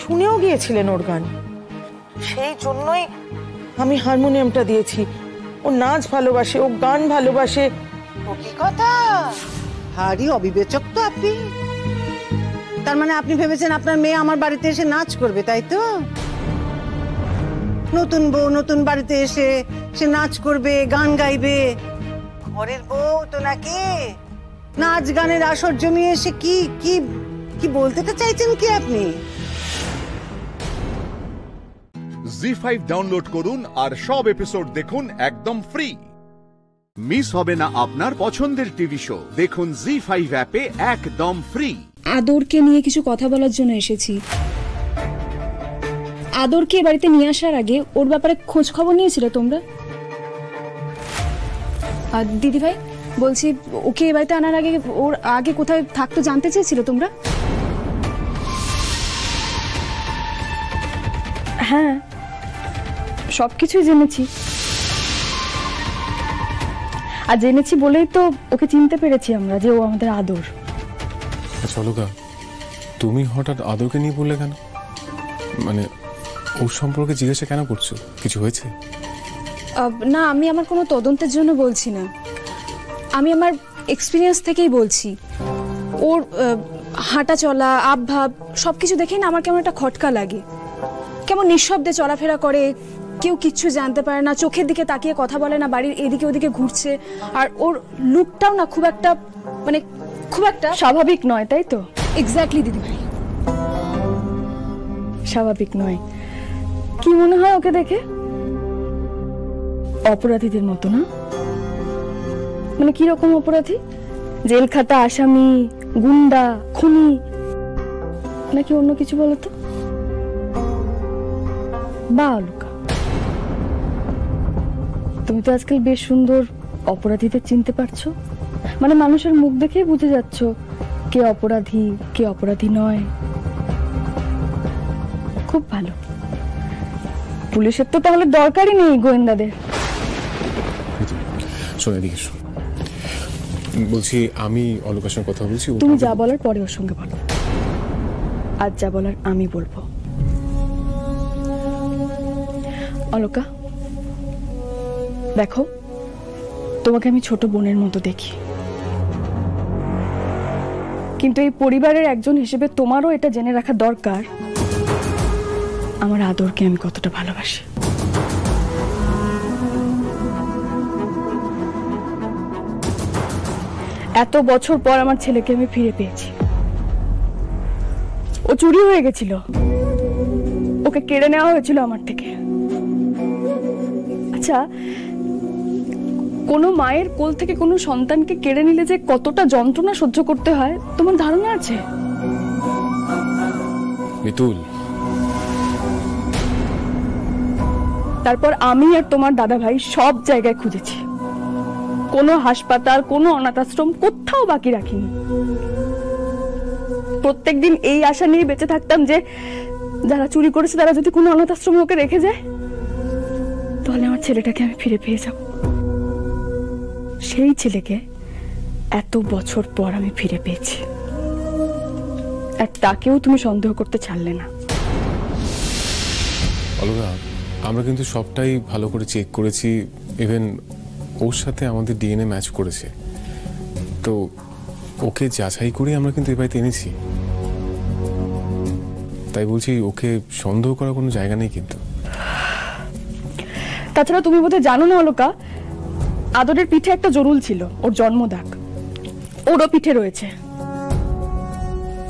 শুনেও গিয়েছিলেন ওর গান, সেই জন্যই আমি হারমোনিয়ামটা দিয়েছি। ও নাচ ভালোবাসে, ও গান ভালোবাসে। ও কি কথা, হারি অবিবেচক তো আপনি। তার মানে আপনি ভেবেছেন আপনার মেয়ে আমার বাড়িতে এসে নাচ করবে, তাই তো? নতুন বউ নতুন বাড়িতে এসে সে নাচ করবে, গান গাইবে? ঘরের বউ তো নাকি নাচ গানের আসর জমিয়ে এসে কি বলতে তো চাইছেন কি আপনি? জি5 ডাউনলোড করুন আর সব এপিসোড দেখুন একদম ফ্রি। মিস হবে না আপনার পছন্দের টিভি শো, দেখুন জি5 অ্যাপে একদম ফ্রি। আদরকে নিয়ে কিছু কথা বলার জন্য এসেছি। আদরকে বাড়িতে নিয়ে আসার আগে ওর ব্যাপারে খোঁজ খবর নিয়েছিলে তোমরা? আর দিদি ভাই বলছি, ওকে এ বাড়িতে আনার আগে ওর আগে কোথায় থাকতো জানতে চেয়েছিলে তোমরা? হ্যাঁ, সবকিছুই জেনেছি। আর জেনেছি বলেই তো ওকে চিনতে পেরেছি আমরা যে ও আমাদের আদর। আচ্ছা অলকা, তুমি হঠাৎ আদরকে নিয়ে বললে কেন? মানে ওর সম্পর্কে জিজ্ঞাসা কেন করছো? কিছু হয়েছে? না, আমি আমার কোনো তদন্তের জন্য বলছি না, আমি আমার এক্সপিরিয়েন্স থেকেই বলছি। ওর হাঁটা চলা, আবভাব সবকিছু দেখেই না আমার কেমন একটা খটকা লাগে। কেমন নিঃশব্দে চলাফেরা করে, কেউ কিচ্ছু জানতে পারে না, চোখের দিকে তাকিয়ে কথা বলে না, বাড়ির এদিকে ওদিকে ঘুরছে। আর ওর লুকটাও না খুব একটা স্বাভাবিক নয়, তাই তো? এক্স্যাক্টলি দিদিভাই, স্বাভাবিক নয়। কি মনে হয় ওকে দেখে? অপরাধীদের মতো না? মানে কি রকম অপরাধী? জেল খাটা আসামি, গুন্ডা, খুনি, নাকি অন্য কিছু বলো তো? বা অলকা, তুমি তো আজকাল বেশ সুন্দর অপরাধীদের চিনতে পারছো। মানে মানুষের মুখ দেখেই বুঝে যাচ্ছ কে অপরাধী কে অপরাধী নয়। খুব ভালো। পুলিশের তো তাহলে দরকারই নেই গোয়েন্দাদের। শোনো এদিকে শোনো, বলছি আমি অলকার সঙ্গে কথা বলছি। তুমি যা বলার পরে ওর সঙ্গে বলো, আর যা বলার আমি বলবো। অলকা দেখো, তোমাকে আমি ছোট বোনের মতো দেখি, কিন্তু এই পরিবারের একজন হিসেবে তোমারও এটা জেনে রাখা দরকার আমার আদরকে আমি কতটা ভালোবাসি। এত বছর পর আমার ছেলেকে আমি ফিরে পেয়েছি। ও চুরি হয়ে গেছিল, ওকে কেড়ে নেওয়া হয়েছিল আমার থেকে। আচ্ছা, কোনো মায়ের কোল থেকে কোনো সন্তানকে কেড়ে নিলে যে কতটা যন্ত্রণা সহ্য করতে হয় তোমার ধারণা আছে? মিতুল, তারপর আমি আর তোমার দাদা ভাই সব জায়গায় খুঁজেছি, কোনো হাসপাতাল, কোনো অনাথ আশ্রম কোথাও বাকি রাখিনি। প্রত্যেকদিন এই আশা নিয়ে বেঁচে থাকতাম যে যারা চুরি করেছে তারা যদি কোনো অনাথ আশ্রমে ওকে রেখে যায় তাহলে আমার ছেলেটাকে আমি ফিরে পেয়ে যাব। সেই ছেলেকে এত বছর পর আমি ফিরে পেয়েছি, আর তাকেও তুমি সন্দেহ করতে ছাড়লে না। অলগা, আমরা কিন্তু সবটাই ভালো করে চেক করেছি, ইভেন ওর সাথে আমাদের ডিএনএ ম্যাচ করেছে, তো ওকে যাচাই করে আমরা কিন্তু এ বাড়িতে এনেছি। তাই বলছি, ওকে সন্দেহ করার কোনো জায়গা নেই কিন্তু। তাছাড়া তুমি বোধহয় জানো না অলকা, আদরের পিঠে একটা জরুল ছিল, ওর জন্মদাগ ওরও পিঠে রয়েছে।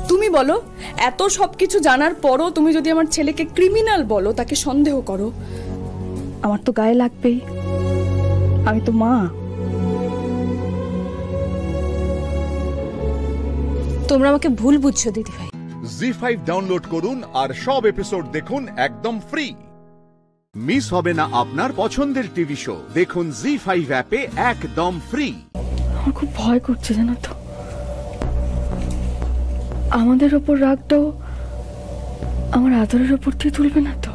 তুমি বলো, এত সবকিছু জানার পরও তুমি যদি আমার ছেলেকে ক্রিমিনাল বলো, তাকে সন্দেহ করো, আমার তো গায়ে লাগবেই, আমি তো মা। তোমরা আমাকে ভুল বুঝছো দিদিভাই। জি5 ডাউনলোড করুন আর সব এপিসোড দেখুন একদম ফ্রি। মিস হবে না আপনার পছন্দের টিভি শো, দেখুন জি5 অ্যাপে একদম ফ্রি। আমার খুব ভয় করছে জানো তো, আমাদের ওপর রাগটাও আমার আদরের ওপর দিয়ে তুলবে না তো?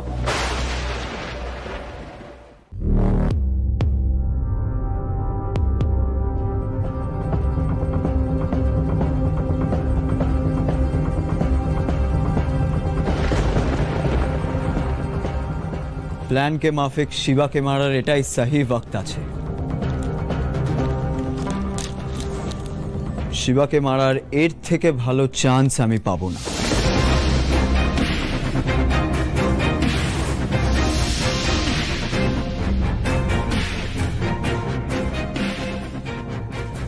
प्लान के माफिक शिवा के मारार एटाई सही वक्त आछे। शिवा के मारार एर थेके भालो चांस आमी पाबो ना।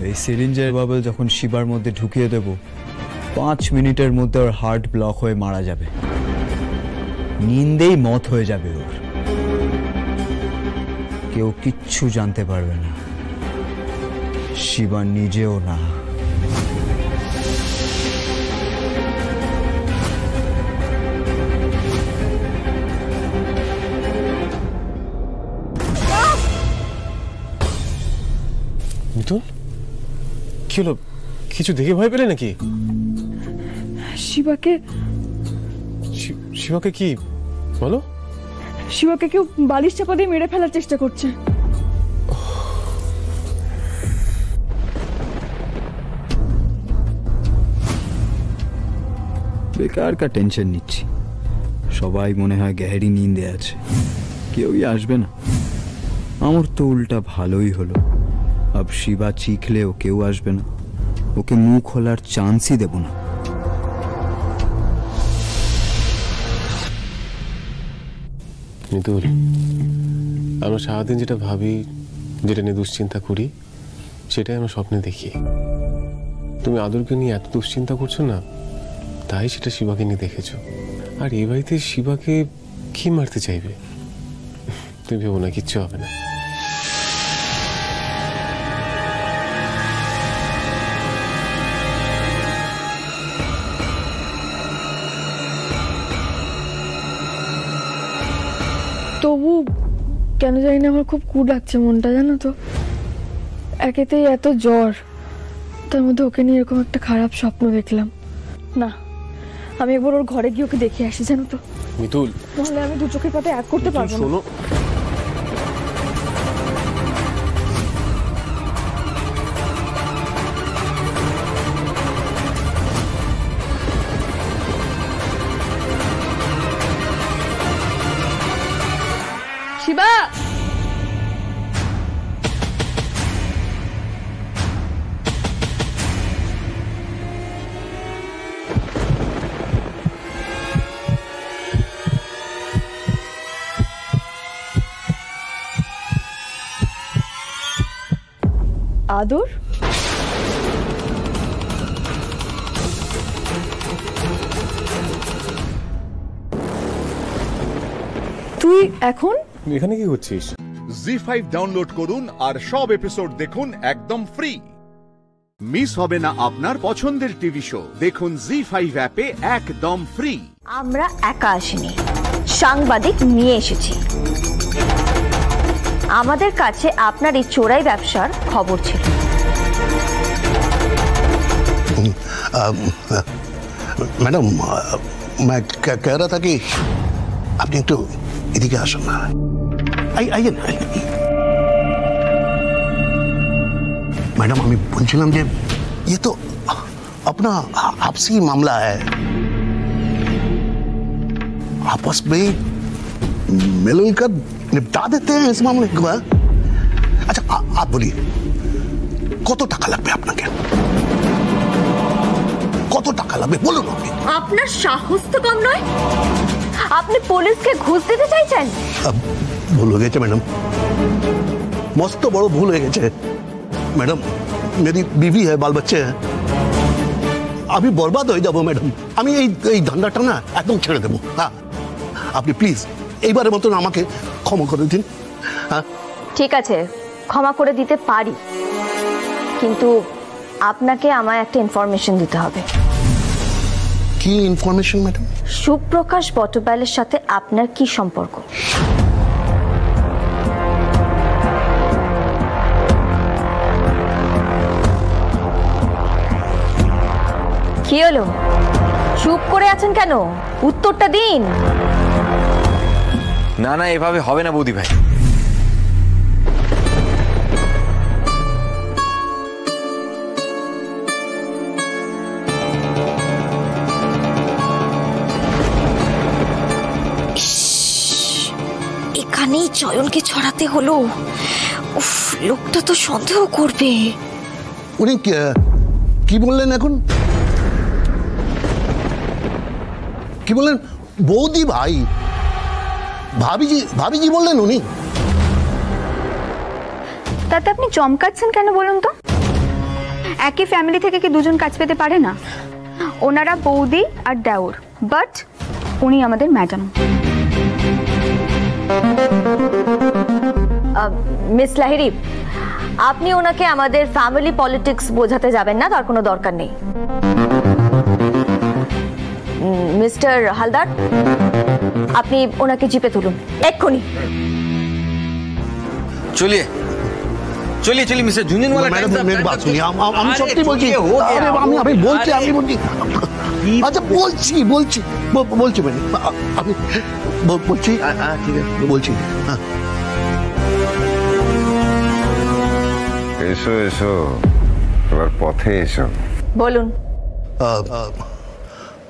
এই সিরিঞ্জের বাবল যখন শিবার মধ্যে ঢুকিয়ে দেব, 5 মিনিটের মধ্যে ওর হার্ট ব্লক হয়ে মারা যাবে, নিন্দেই মত হয়ে যাবে ওর। কেউ কিচ্ছু জানতে পারবে না, শিবা নিজেও না। মিতুল, কি হলো? কিছু দেখে ভয় পেলে নাকি? শিবাকে শিবাকে কি বলো? শিবাকে কেউ বালিশ চাপা দিয়ে মেরে ফেলার চেষ্টা করছে। বেকার কা টেনশন নিচ্ছি, সবাই মনে হয় গহরি নিন্দে আছে, কেউই আসবে না। আমার তো উল্টা ভালোই হলো, अब শিবা চিখলেও কেউ আসবে না, ওকে মুখ খোলার চান্সই দেব না। মিতুল, আমরা সারাদিন যেটা ভাবি, যেটা নিয়ে দুশ্চিন্তা করি, সেটাই আমরা স্বপ্নে দেখি। তুমি আদরকে নিয়ে এত দুশ্চিন্তা করছো না, তাই সেটা শিবাকে নিয়ে দেখেছো। আর এই বাড়িতে শিবাকে কি মারতে চাইবে? তুমি ভেবো না, কিচ্ছু হবে না। তবু কেন জানি না আমার খুব কু লাগছে মনটা, জানো তো। একেতেই এত জ্বর, তার মধ্যে ওকে নিয়ে এরকম একটা খারাপ স্বপ্ন দেখলাম। না, আমি একবার ওর ঘরে গিয়ে ওকে দেখে আসি, জানো তো। মিতুল, তাহলে আমি দু চোখের পাতে এক করতে পারবো না। শোনো, শিবা, আদর, তুই এখন এখানে কি করছিস? জি5 ডাউনলোড করুন আর সব এপিসোড দেখুন একদম ফ্রি। মিস হবে না আপনার পছন্দের টিভি শো, দেখুন জি5 অ্যাপে একদম ফ্রি। আমরা একা আসিনি, সাংবাদিক নিয়ে এসেছি। আমাদের কাছে আপনার এই চোরাই ব্যবসার খবর ছিল। मैडम मैं कह रहा था कि আপনি একটু এদিকে আসুন না। আইয়েন। मैडम আমি বলছিলাম যে ये तो अपना आपसी मामला है, आपस में मिलकर निपटा देते हैं इस मामले को। अच्छा आप बोलिए কত টাকা লাগবে আপনাকে? কত টাকা লাগবে বলুন আপনি। আপনার সাহস তো কম নয়, আপনি পুলিশকে ঘুষ দিতে চাইছেন? ভুল হয়ে গেছে ম্যাডাম, মস্ত বড় ভুল হয়ে গেছে ম্যাডাম। मेरी बीवी है, बाल बच्चे हैं, আমি বরবাদ হয়ে যাব ম্যাডাম। আমি এই ধান্দাটা না একদম ছেড়ে দেবো। হ্যাঁ আপনি প্লিজ এইবারের মতন আমাকে ক্ষমা করে দিন। হ্যাঁ ঠিক আছে, ক্ষমা করে দিতে পারি, কিন্তু আপনাকে আমায় একটা ইনফরমেশন দিতে হবে। কি ইনফরমেশন ম্যাডাম? সুপ্রকাশ বটব্যালের সাথে আপনার কি সম্পর্ক? কি হলো, চুপ করে আছেন কেন? উত্তরটা দিন। না না, এভাবে হবে না বৌদি ভাই। এখানেই চয়নকে ছড়াতে হলো। উফ, লোকটা তো সন্দেহ করবে। উনি কি বললেন এখন? কি বললেন? বৌদি ভাই, ভাবিজি বললেন উনি। তাতে আপনি চমকাচ্ছেন কেন বলুন তো? একই ফ্যামিলি থেকে কি দুজন কাজ পেতে পারে না? ওনারা বৌদি আর দেওর, বাট উনি আমাদের ম্যাডাম। মিস লাহিড়ী, আপনি ওনাকে আমাদের ফ্যামিলি পলিটিক্স বোঝাতে যাবেন না, তার কোনো দরকার নেই। মিস্টার হালদার, আপনি ওনাকে জিপে তুলুন এক্ষুনি। চলিয়ে চলিয়ে চলিয়ে মিস্টার ঝুনঝুনওয়ালা। ম্যাডাম মেरी बात सुनिए, আমি সত্যি বলছি। আমি বলছি আচ্ছা বলছি ম্যাডাম, আমি বলছি। ঠিক আছে বলছি। এসো এসো, এবার পথে এসো। বলুন।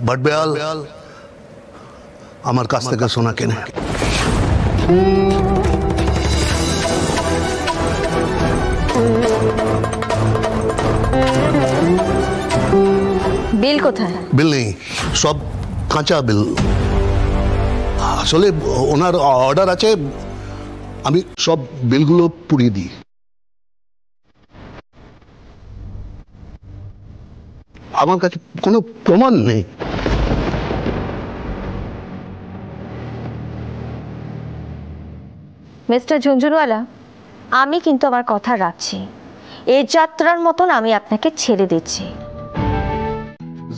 বটবেয়াল আমার কাছ থেকে সোনা কেনে। বিল কোথায়? বিল নেই, সব কাঁচা বিল। আসলে ওনার অর্ডার আছে আমি সব বিলগুলো পুড়িয়ে দিই। আমার কাছে কোনো প্রমাণ নেই। মিস্টার ঝুনঝুনওয়ালা, আমি কিন্তু আমার কথা রাখছি। এই যাত্রার মতন আমি আপনাকে ছেড়ে দিচ্ছি।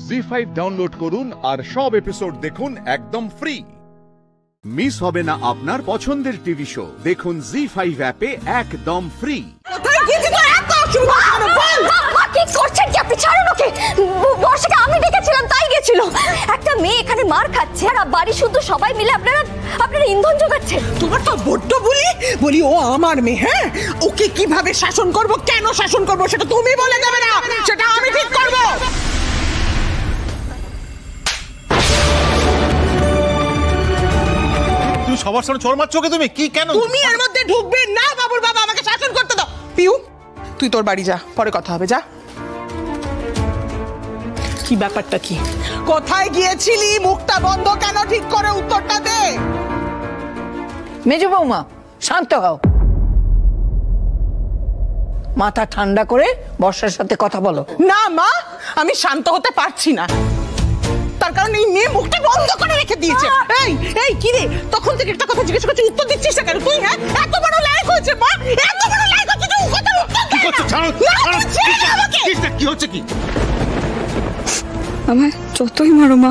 জি5 ডাউনলোড করুন আর সব এপিসোড দেখুন একদম ফ্রি। মিস হবে না আপনার পছন্দের টিভি শো, দেখুন জি5 অ্যাপে একদম ফ্রি। কি করছেন কি আপনি? ছাড়ুন ওকে। বর্ষাকে আমি ডেকেছিলাম, তাই গেছিল। একটা মেয়ে এখানে মার খাচ্ছে আর বাড়ি শুধু সবাই মিলে আপনারা ইন্ধন জোগাচ্ছেন। তোমার তো বড্ড বলি ও আমার মেয়ে। হ্যাঁ, ওকে কিভাবে শাসন করব, কেন শাসন করব সেটা তুমি বলে দেবে না, সেটা আমি ঠিক করব। তুই সবার সামনে চড় মারছো, তুমি কি কেন? তুমি এর মধ্যে ঢুকবে না। বাবুর বাবা আমাকে শাসন করতে দাও। পিউ, তুই তোর বাড়ি যা, পরে কথা হবে, যা। কি ব্যাপারটা কি? কোথায় গিয়েছিলি? মুখটা বন্ধ কেন? ঠিক করে উত্তরটা দে। মেজো বৌমা, শান্ত হও, মাথা ঠান্ডা করে বর্ষার সাথে কথা বলো। না মা, আমি শান্ত হতে পারছি না, তার কারণ এই মেয়ে মুখটা বন্ধ করে রেখে দিয়েছে। এই কি রে, তখন থেকে একটা কথা জিজ্ঞেস করছিস, উত্তর দিচ্ছিস না কেন তুই? হ্যাঁ, এত বড় লাইক হয়েছে মা, এত বড় লাইক হচ্ছে, তুই কথা উত্তর দে। কি করছিস? ছাড়ো কি হচ্ছে কি? আমায় যতই মারো মা,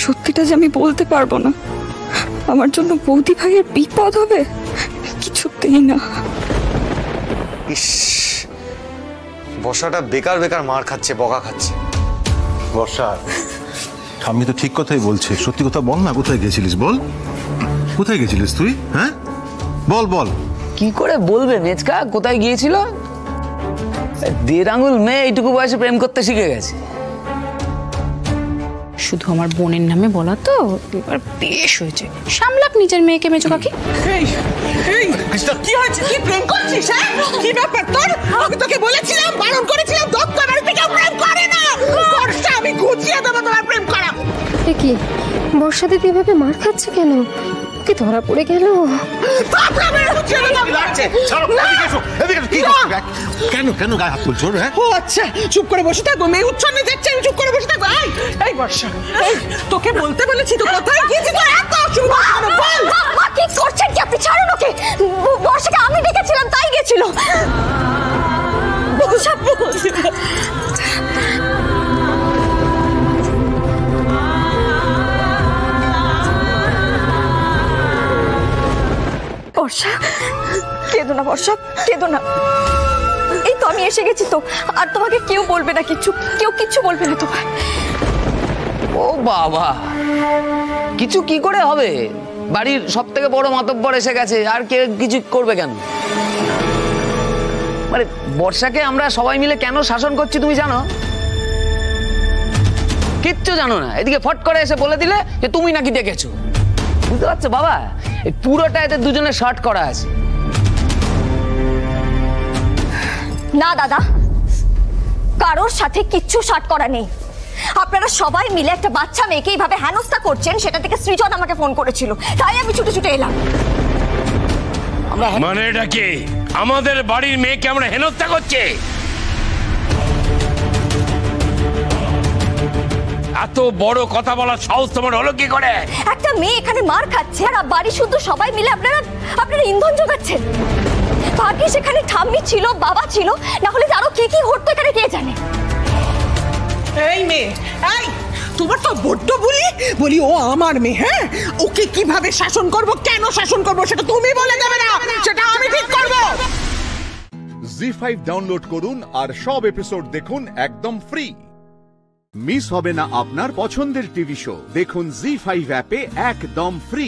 সত্যিটা যে আমি বলতে পারবো না। আমার জন্য বৌদি ভাইয়ের বিপদ হবে কিছুতেই না। ইস, বর্ষাটা বেকার বেকার মার খাচ্ছে, বকা খাচ্ছে। বর্ষা, আমি তো ঠিক কথাই বলছি। সত্যি কথা বল না, কোথায় গেছিলিস বল? কোথায় গেছিলিস তুই? হ্যাঁ বল বল। কি করে বলবে মেজকা কোথায় গিয়েছিল? দেড় আঙুল মেয়ে এইটুকু বয়সে প্রেম করতে শিখে গেছে। শুধু আমার বোনের নামে বলা তো, এবার বেশ হয়েছে। সামলাক নিজের মেয়েকে মেজো কাকি। কি হয়েছে? কি প্রেম করছিস? কি ব্যাপার তোর? আমি তোকে বলেছিলাম, বারণ করেছিলাম, দপ্তর বাড়িতে কেউ প্রেম করে না। বর্ষা, আমি গুছিয়ে দেবো তোমার প্রেম করা। কি বর্ষা দিদি এভাবে মার খাচ্ছে কেন? কি ধরা পড়ে গেল? কেন কেন গায়ে হাত তুলছো? ও আচ্ছা, চুপ করে বসে থাকবো। মেয়ে উচ্ছন্নে যাচ্ছে, আমি চুপ করে বসে থাকবো। এই বর্ষা, তোকে বলতে বলেছি তো, কোথায় গিয়েছি তো? এত অসুবিধা বল। মা কি করছেন কি আপনি? ছাড়ুন ওকে। বর্ষাকে আমি ডেকেছিলাম, তাই গেছিল। বর্ষা বর্ষা, কেঁদো না বর্ষা, কেঁদো না। এই তো আমি এসে গেছি তো, আর তোমাকে কেউ বলবে না কিচ্ছু, কেউ কিচ্ছু বলবে না তোমায়। ও বাবা, কিছু কি করে হবে? বাড়ির সব থেকে বড় মাতব্বর এসে গেছে, আর কে কিছু করবে কেন? মানে বর্ষাকে আমরা সবাই মিলে কেন শাসন করছি তুমি জানো? কিচ্ছু জানো না। এদিকে ফট করে এসে বলে দিলে যে তুমি নাকি ডেকেছো। বুঝতে পারছো বাবা, এই পুরোটা এতে দুজনে শর্ট করা আছে। না দাদা, কারোর সাথে কিচ্ছু শর্ট করা নেই। আপনারা সবাই মিলে একটা বাচ্চা মেয়েকে এইভাবে হেনস্থা করছেন, সেটা থেকে সৃজন আমাকে ফোন করেছিল, তাই আমি ছুটে ছুটে এলাম। মানে এটা কি? আমাদের বাড়ির মেয়েকে আমরা হেনস্থা করছে? এত বড় কথা বলার সাহস তোমার হলো কি করে? একটা মেয়ে এখানে মার খাচ্ছে, আর বাড়ি শুধু সবাই মিলে আপনারা ইন্ধন যোগাচ্ছেন। ভাগ্যে সেখানে ঠাম্মি ছিল, বাবা ছিল, না হলে আরো কি কি হতো এখানে কে জানে। এই মেয়ে, এই তোমার তো বড্ড বলি ও আমার মেয়ে। হ্যাঁ, ওকে কিভাবে শাসন করব, কেন শাসন করব সেটা তুমি বলে দেবে না, সেটা আমি ঠিক করব। জি5 ডাউনলোড করুন আর সব এপিসোড দেখুন একদম ফ্রি। মিস হবে না আপনার পছন্দের টিভি শো। দেখুন জি5 অ্যাপে একদম ফ্রি।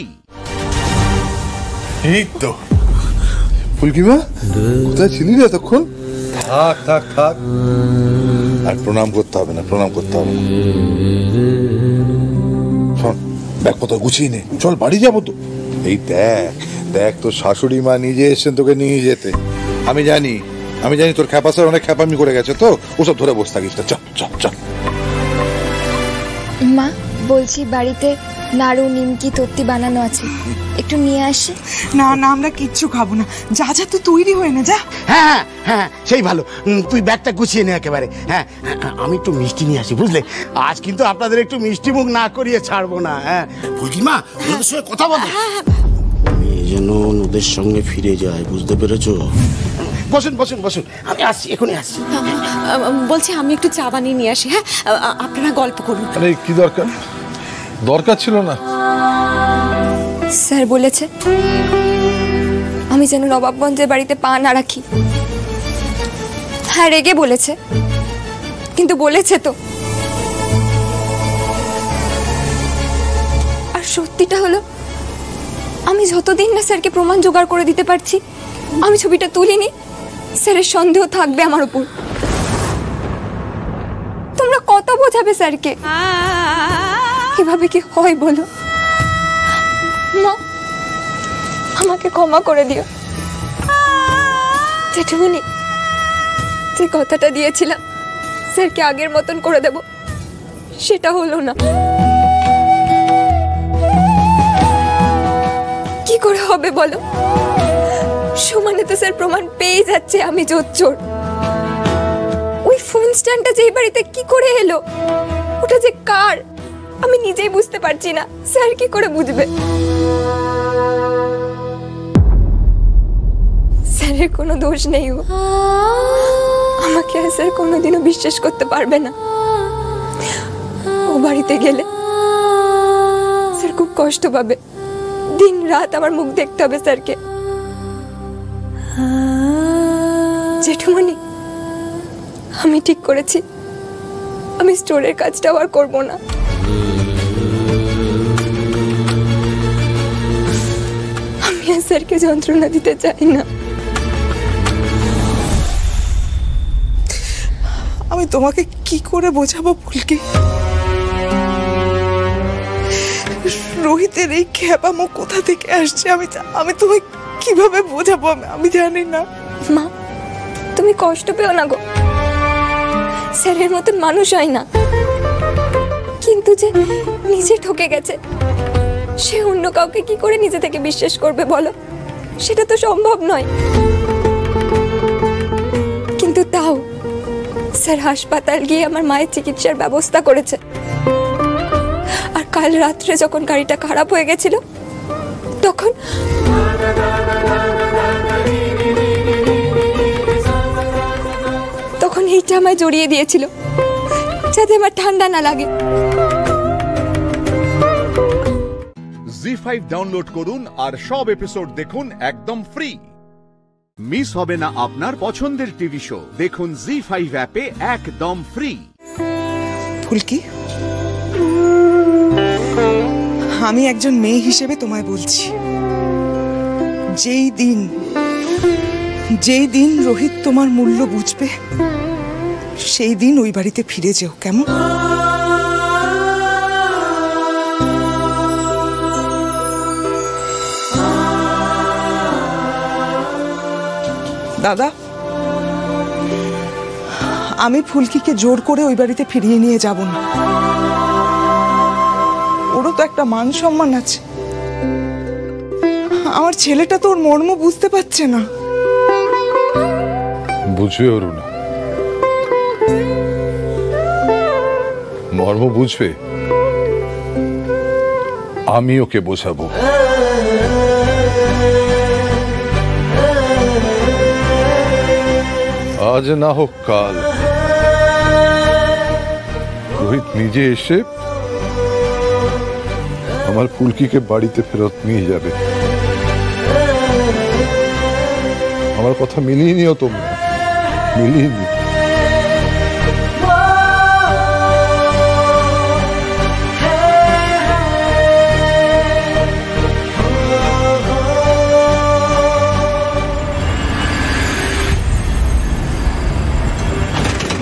এই তো ফুলকিমা, কোথায় ছিলি রে এতক্ষণ? থাক থাক থাক, আর প্রণাম করতে হবে না, প্রণাম করতে হবে না। শোন, ব্যাগপত্র গুছিয়ে নে, চল বাড়ি যাবো তো। এই দেখ দেখ, তোর শাশুড়ি মা নিজে এসছেন তোকে নিয়ে যেতে। আমি জানি তোর খ্যাপাসার অনেক খ্যাপামি করে গেছে, তো ওসব ধরে বসে থাকিস না। চল চল চল। মা, বলছি বাড়িতে নাড়ু, নিমকি, তত্তি বানানো আছে, একটু নিয়ে আসি। না না, আমরা কিচ্ছু খাবো না। যা যা, তুই তৈরি হয়ে না যা। হ্যাঁ হ্যাঁ, সেই ভালো। তুই ব্যাগটা গুছিয়ে নে একেবারে। হ্যাঁ, আমি একটু মিষ্টি নিয়ে আসি, বুঝলে? আজ কিন্তু আপনাদের একটু মিষ্টি মুখ না করিয়ে ছাড়বো না। হ্যাঁ ফুলকিমা, ওদের সঙ্গে কথা বলো। মেয়ে যেন ওদের সঙ্গে ফিরে যায়, বুঝতে পেরেছো? বসুন বসুন বসুন, আমি আসছি, এখনই আসছি। বলছি আমি একটু চা বানিয়ে নিয়ে আসি। হ্যাঁ, আপনারা গল্প করুন। আরে কি দরকার? দরকার ছিল না। স্যার বলেছে আমি যেন নবাবগঞ্জের বাড়িতে পা না রাখি। হ্যাঁ, রেগে বলেছে, কিন্তু বলেছে তো। আর সত্যিটা হলো, আমি যতদিন না স্যারকে প্রমাণ জোগাড় করে দিতে পারছি আমি ছবিটা তুলিনি, স্যারের সন্দেহ থাকবে আমার উপর। তোমরা কত বোঝাবে স্যারকে? এভাবে কি হয় বলো? মা, আমাকে ক্ষমা করে দিও। জেঠুমনি, যে কথাটা দিয়েছিলাম স্যারকে আগের মতন করে দেব, সেটা হলো না। কি করে হবে বলো? সমানে তো স্যার প্রমাণ পেয়ে যাচ্ছে আমি জোচ্চোর। ওই ফোন স্ট্যান্ডটা যে বাড়িতে কি করে এলো, ওটা যে কার আমি নিজেই বুঝতে পারছি না, স্যার কি করে বুঝবে? স্যারের কোনো দোষ নেই, আমাকে আর স্যার কোনোদিনও বিশ্বাস করতে পারবে না। ও বাড়িতে গেলে স্যার খুব কষ্ট পাবে, দিন রাত আমার মুখ দেখতে হবে স্যারকে। জেঠুমনি, আমি ঠিক করেছি, আমি স্টোরের কাজটাও আর করবো না। আমি আর স্যারকে যন্ত্রণা দিতে চাই না। আমি তোমাকে কি করে বোঝাবো ফুলকি? রোহিতের এই খেপামো কোথা থেকে আসছে আমি তোমায় কিভাবে বোঝাবো? আমি জানি না। মা, তুমি কষ্ট পেও না গো। স্যারের মতন মানুষ হয় না, কিন্তু যে নিজে ঠকে গেছে সে অন্য কাউকে কি করে নিজে থেকে বিশ্বাস করবে বলো? সেটা তো সম্ভব নয়। কিন্তু তাও স্যার হাসপাতাল গিয়ে আমার মায়ের চিকিৎসার ব্যবস্থা করেছে। আর কাল রাত্রে যখন গাড়িটা খারাপ হয়ে গেছিল তখন এইটা আমায় জড়িয়ে দিয়েছিল যাতে আমার ঠান্ডা না লাগে। জি5 ডাউনলোড করুন আর সব এপিসোড দেখুন একদম ফ্রি। মিস হবে না আপনার পছন্দের টিভি শো। দেখুন জি5 অ্যাপে একদম ফ্রি। ফুলকি, আমি একজন মেয়ে হিসেবে তোমায় বলছি, যেই দিন রোহিত তোমার মূল্য বুঝবে সেই দিন ওই বাড়িতে ফিরে যেও, কেমন? দাদা, আমি ফুলকিকে জোর করে ওই বাড়িতে ফিরিয়ে নিয়ে যাব না। ওরও তো একটা মান সম্মান আছে। আমার ছেলেটা তো ওর মর্ম বুঝতে পারছে না। বুঝবে অরুণা, মর্ম বুঝবে, আমি ওকে বোঝাবো। আজ না হোক কাল রোহিত নিজে এসে আমার ফুলকিকে বাড়িতে ফেরত নিয়ে যাবে। আমার কথা মিলিয়ে নিও তোমরা, মিলিয়ে নিও।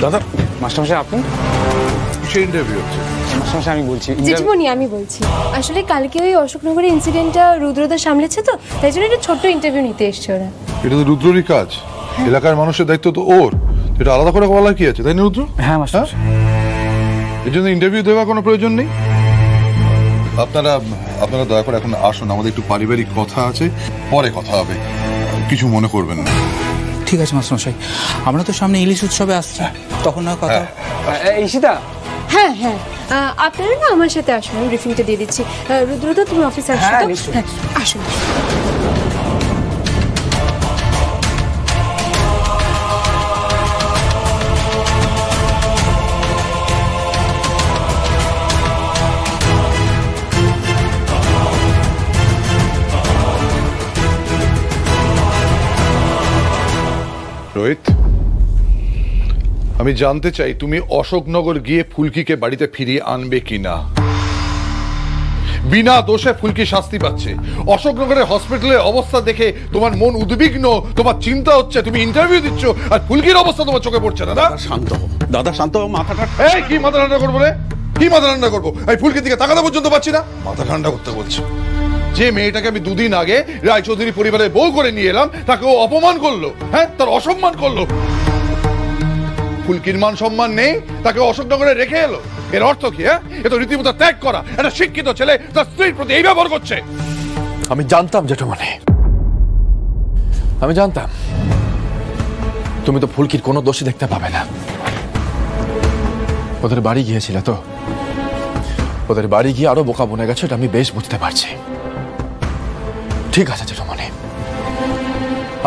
দাদা, মাস্টারমশাই আপনি? কিসের ইন্টারভিউ হচ্ছে? মাস্টারমশাই আমি বলছি। জেঠিমণি আমি বলছি, আসলে কালকে ওই অশোকনগরের ইনসিডেন্টটা রুদ্রদা সামলেছে তো, তাই জন্য একটা ছোট্ট ইন্টারভিউ নিতে এসছে ওরা। এটা তো রুদ্ররই কাজ, এলাকার মানুষের দায়িত্ব তো ওর। এটা আলাদা করে বলার কি আছে, তাই না রুদ্র? হ্যাঁ মাস্টারমশাই। এর জন্য ইন্টারভিউ দেওয়ার কোনো প্রয়োজন নেই। আপনারা দয়া করে এখন আসুন, আমাদের একটু পারিবারিক কথা আছে, পরে কথা হবে, কিছু মনে করবেন না। ঠিক আছে মাস্টারমশাই, আমরা তো সামনে ইলিশ উৎসবে আসছি, তখন না কথা। ঈশিতা, হ্যাঁ হ্যাঁ, আপনারা না আমার সাথে আসুন, আমি ব্রিফিংটা দিয়ে দিচ্ছি। রুদ্রদা তুমি অফিসে আসো তো? হ্যাঁ, আসুন। রোহিত, আমি জানতে চাই তুমি অশোকনগর গিয়ে ফুলকিকে বাড়িতে ফিরিয়ে আনবে কিনা। বিনা দোষে ফুলকি শাস্তি পাচ্ছে। অশোকনগরের হসপিটালের অবস্থা দেখে তোমার মন উদ্বিগ্ন, তোমার চিন্তা হচ্ছে, তুমি ইন্টারভিউ দিচ্ছ, আর ফুলকির অবস্থা তোমার চোখে পড়ছে না। দাদা শান্ত হও, দাদা শান্ত হও। মাথাটা এই কি মাথা ঠান্ডা করবো রে? কি মাথা ঠান্ডা করবো? এই ফুলকির দিকে তাকাতে পর্যন্ত পাচ্ছি না, মাথা ঠান্ডা করতে বলছি। যে মেয়েটাকে আমি দুদিন আগে রায়চৌধুরী পরিবারের বউ করে নিয়ে এলাম, তাকে ও অপমান করলো, হ্যাঁ, তার অসম্মান করলো। ফুলকির মান সম্মান নেই, তাকে অশোকনগরে রেখে এলো। এর অর্থ কি? হ্যাঁ, এ তো রীতিমতো ত্যাগ করা। একটা শিক্ষিত ছেলে তার স্ত্রীর প্রতি এই ব্যবহার করছে। আমি জানতাম জেঠুমনি, আমি জানতাম তুমি তো ফুলকির কোনো দোষী দেখতে পাবে না। ওদের বাড়ি গিয়েছিলে তো, ওদের বাড়ি গিয়ে আরো বোকা বনে গেছে, এটা আমি বেশ বুঝতে পারছি। ঠিক আছে জেঠুমনি,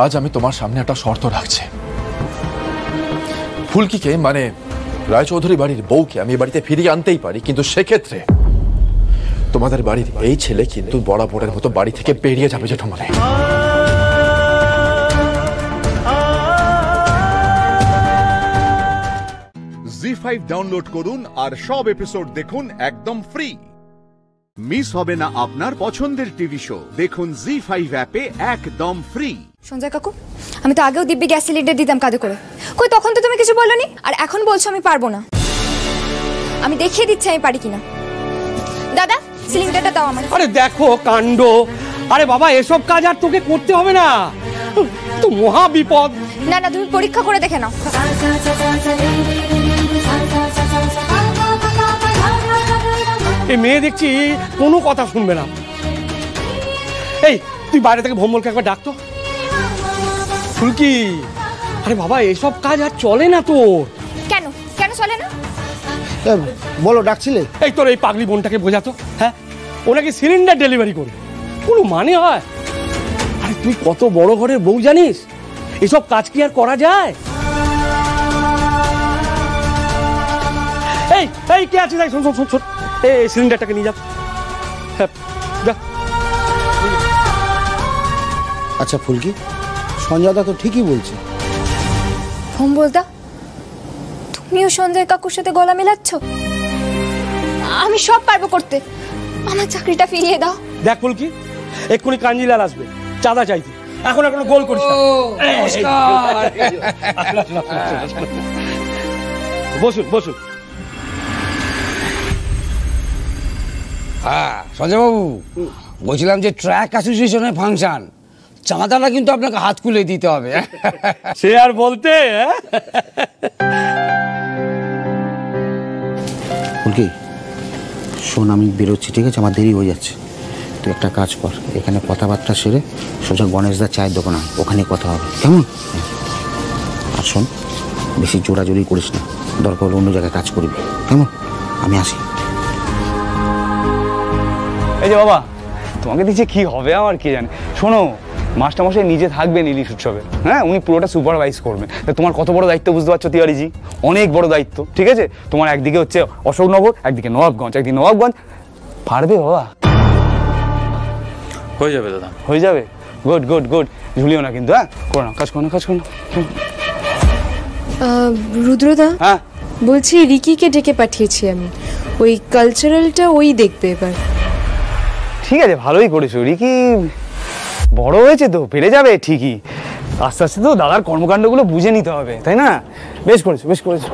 আজ আমি তোমার সামনে একটা শর্ত রাখছি। ফুলকিকে মানে রায়চৌধুরী বাড়ির বউকে আমি বাড়িতে ফিরিয়ে আনতেই পারি, কিন্তু সেক্ষেত্রে তোমাদের বাড়ির এই ছেলে কিন্তু বরাবরের মতো বাড়ি থেকে বেরিয়ে যাবে জেঠুমনি। জি5 ডাউনলোড করুন আর সব এপিসোড দেখুন একদম ফ্রি। মিস হবে না আপনার পছন্দের টিভি শো। দেখুন জি5 অ্যাপে একদম ফ্রি। সঞ্জয় কাকু, আমি তো আগেও দিব্যি গ্যাস সিলিন্ডার দিতাম কাঁধে করে, কই তখন তো তুমি কিছু বলোনি, আর এখন বলছো আমি পারবো না। আমি দেখিয়ে দিচ্ছি আমি পারি কিনা। দাদা সিলিন্ডারটা দাও আমার। আরে দেখো কাণ্ড, আরে বাবা এসব কাজ আর তোকে করতে হবে না, তো মহা বিপদ। না না তুমি পরীক্ষা করে দেখে নাও। এই মেয়ে দেখছি কোনো কথা শুনবে না। এই তুই বাইরে থেকে ভোমলকে একবার ডাকতো। ফুলকি, আরে বাবা এসব কাজ আর চলে না তোর। কেন কেন চলে না? বলো ডাকছিলে। এই তোর এই পাগলি বোনটাকে বোঝাতো, হ্যাঁ ওনাকে সিলিন্ডার ডেলিভারি করে কোনো মানে হয়? আরে তুই কত বড় ঘরের বউ জানিস, এসব কাজ কি আর করা যায়? এই এই কে আছে যাই, শোন শোন শোন, এই সিলিন্ডারটাকে নিয়ে যা। হ্যাঁ যা। আচ্ছা ফুলকি, সঞ্জয়দা তো ঠিকই বলছে। ভোমবলদা, তুমিও সঞ্জয় কাকুর সাথে গলা মেলাচ্ছ? আমি সব পারবো করতে, আমার চাকরিটা ফিরিয়ে দাও। দেখ ফুলকি, এক্ষুনি কাঞ্জিলাল আসবে চাঁদা চাইতে, এখন এখনো গোল করিস না। বসুন বসুন। হ্যাঁ সঞ্জয়বাবু, বলছিলাম যে ট্র্যাক অ্যাসোসিয়েশনের ফাংশন, চাঁদাটা কিন্তু আপনাকে হাত খুলে দিতে হবে। সে আর বলতে। ফুলকি শোন, আমি বেরোচ্ছি, ঠিক আছে? আমার দেরি হয়ে যাচ্ছে। তুই একটা কাজ কর, এখানে কথাবার্তা সেরে সোজা গণেশদার চায়ের দোকান হয়, ওখানে কথা হবে, কেমন? আর শোন, বেশি জোরাজোরি করিস না, দরকার হলে অন্য জায়গায় কাজ করবি, কেমন? আমি আসি। এই যে বাবা, তোমাকে দিচ্ছে কি হবে আমার কি জানে। শোনো, মাস্টারমশাই নিজে থাকবেন ইলিশ উৎসবে, হ্যাঁ উনি পুরোটা সুপারভাইজ করবেন। তোমার কত বড় দায়িত্ব বুঝতে পারছো তিওয়ারিজি? অনেক বড় দায়িত্ব, ঠিক আছে? তোমার একদিকে হচ্ছে অশোকনগর, একদিকে নবাবগঞ্জ, একদিকে নবাবগঞ্জ। পারবে বাবা? হয়ে যাবে দাদা, হয়ে যাবে। গুড গুড গুড, ঝুলিও না কিন্তু, হ্যাঁ করো না, কাজ করো না, কাজ করো না। রুদ্রদা, হ্যাঁ বলছি রিকিকে ডেকে পাঠিয়েছি আমি, ওই কালচারালটা ওই দেখবে এবার। ঠিক আছে, ভালোই করেছো। রিকি বড় হয়েছে তো, পেরে যাবে ঠিকই। আস্তে আস্তে তো দাদার কর্মকাণ্ডগুলো বুঝে নিতে হবে, তাই না? বেশ করেছো বেশ করেছো।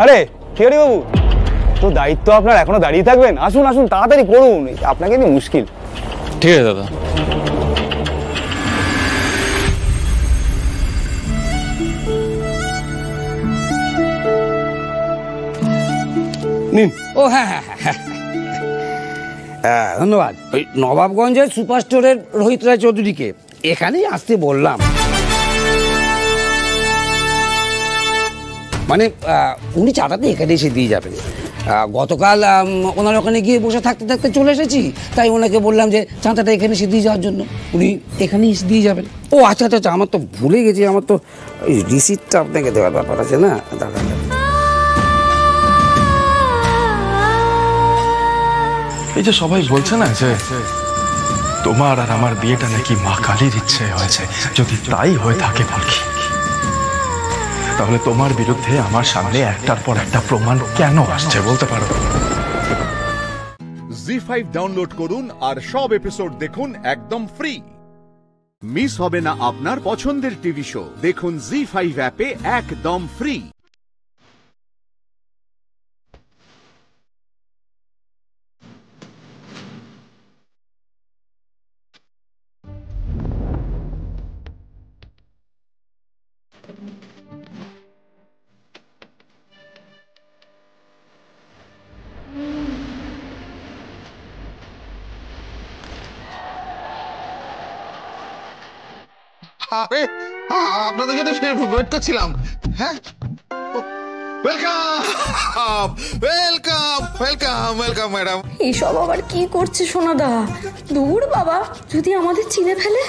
আরে কেরি বাবু, তো দায়িত্ব আপনার এখনো দাঁড়িয়ে থাকবেন? আসুন আসুন, তাড়াতাড়ি করুন, আপনাকে নিয়ে মুশকিল। ঠিক আছে দাদা। নিন। ও হ্যাঁ হ্যাঁ হ্যাঁ, ধন্যবাদ। ওই নবাবগঞ্জের সুপার স্টোরের রোহিত রায় চৌধুরীকে এখানেই আসতে বললাম। মানে উনি চাঁদাতে এখানে এসে দিয়ে যাবেন। গতকাল ওনার ওখানে গিয়ে বসে থাকতে থাকতে চলে এসেছি, তাই ওনাকে বললাম যে চাঁদাটা এখানে এসে দিয়ে যাওয়ার জন্য। উনি এখানেই এসে দিয়ে যাবেন। ও আচ্ছা আচ্ছা আচ্ছা, আমার তো ভুলে গেছি, আমার তো ওই রিসিপ্টটা আপনাকে দেওয়ার ব্যাপার আছে না দাদা। এই যে সবাই বলছে না যে তোমার আর আমার বিয়েটা নাকি মা কালীর ইচ্ছে হয়েছে, যদি তাই হয়ে থাকে ফুলকি, তাহলে তোমার বিরুদ্ধে আমার সামনে একটার পর একটা প্রমাণ কেন আসছে বলতে পারো? জি5 ডাউনলোড করুন আর সব এপিসোড দেখুন একদম ফ্রি। মিস হবে না আপনার পছন্দের টিভি শো, দেখুন জি5 অ্যাপে একদম ফ্রি। আরে আপনাদের জন্য ওয়েট করছিলাম। হ্যাঁ, welcome welcome welcome welcome madam. এইসব আবার কি করছে সোনাদা? দূর বাবা, যদি আমাদের চিনে ফেলে।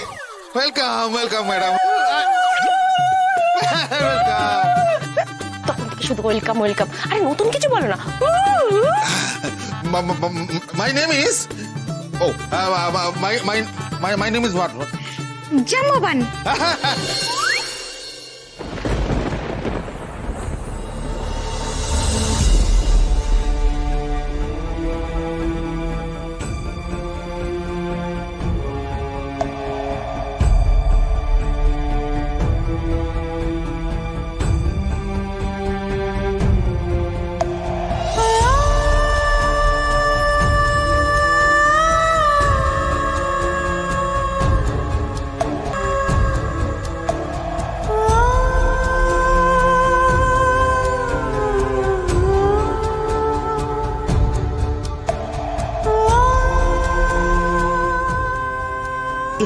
Welcome welcome madam. তখন থেকে শুধু ওয়েলকাম ওয়েলকাম, আরে নতুন কিছু বলো না। My name is my name is what? জামাবান।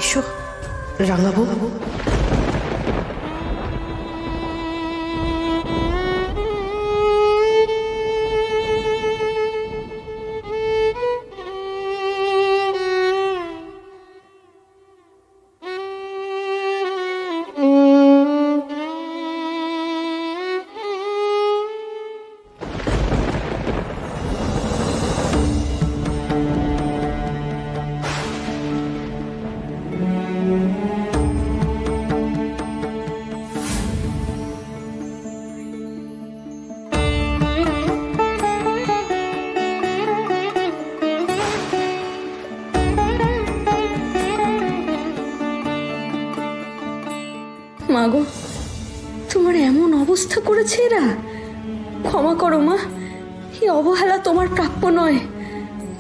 এসো রাঙাবো। মাগো, তোমার এমন অবস্থা করেছে এরা। ক্ষমা করো মা, এই অবহেলা তোমার প্রাপ্য নয়।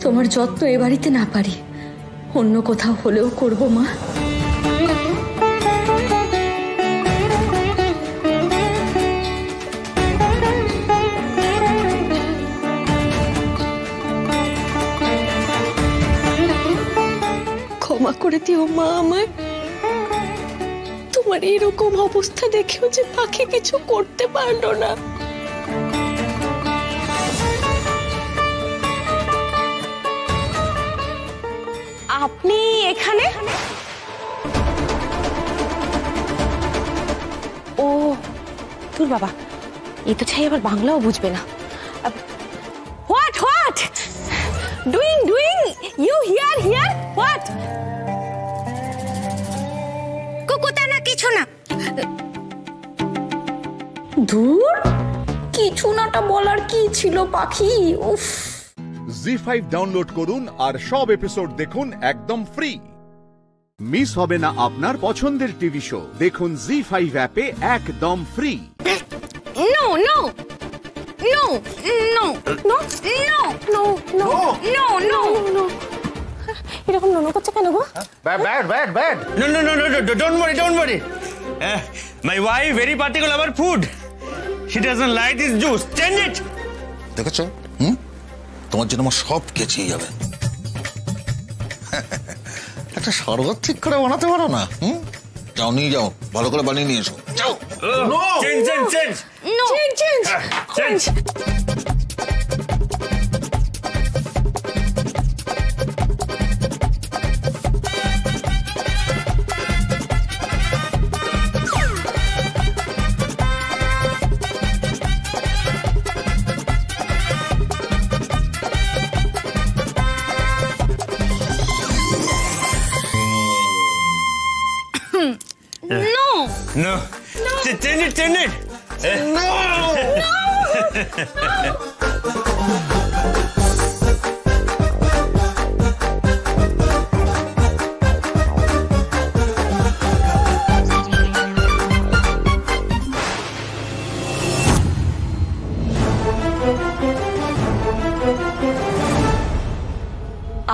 তোমার যত্ন এ বাড়িতে না পারি, অন্য কোথাও হলেও করবো মা। ক্ষমা করে দিও মা আমায়। তোমার এরকম অবস্থা দেখেও যে পাখি কিছু করতে পারলো না। আপনি এখানে? ও তোর বাবা, এই তো চাই আবার বাংলাও বুঝবে না। What what doing doing you here here what? কুকুতা না কিছু না। দূর, কিছু নাটা বলার কি ছিল পাখি। উফ। জি5 ডাউনলোড করুন আর সব এপিসোড দেখুন একদম ফ্রি। মিস হবে না আপনার পছন্দের টিভি শো। দেখুন জি5 অ্যাপে একদম free. No no no no no no no no no no. এরকম নো নো করছে কেন গো? Bad. No, don't worry. My wife very particular about food. She doesn't like this juice. Change it. দেখেছো? তোমার জন্য আমার সব কেচেই যাবে। একটা শরবত ঠিক করে বানাতে পারো না? যাও নিয়ে যাও, ভালো করে বানিয়ে নিয়ে এসো। যাও। Change. No. Change. No. Change it. No.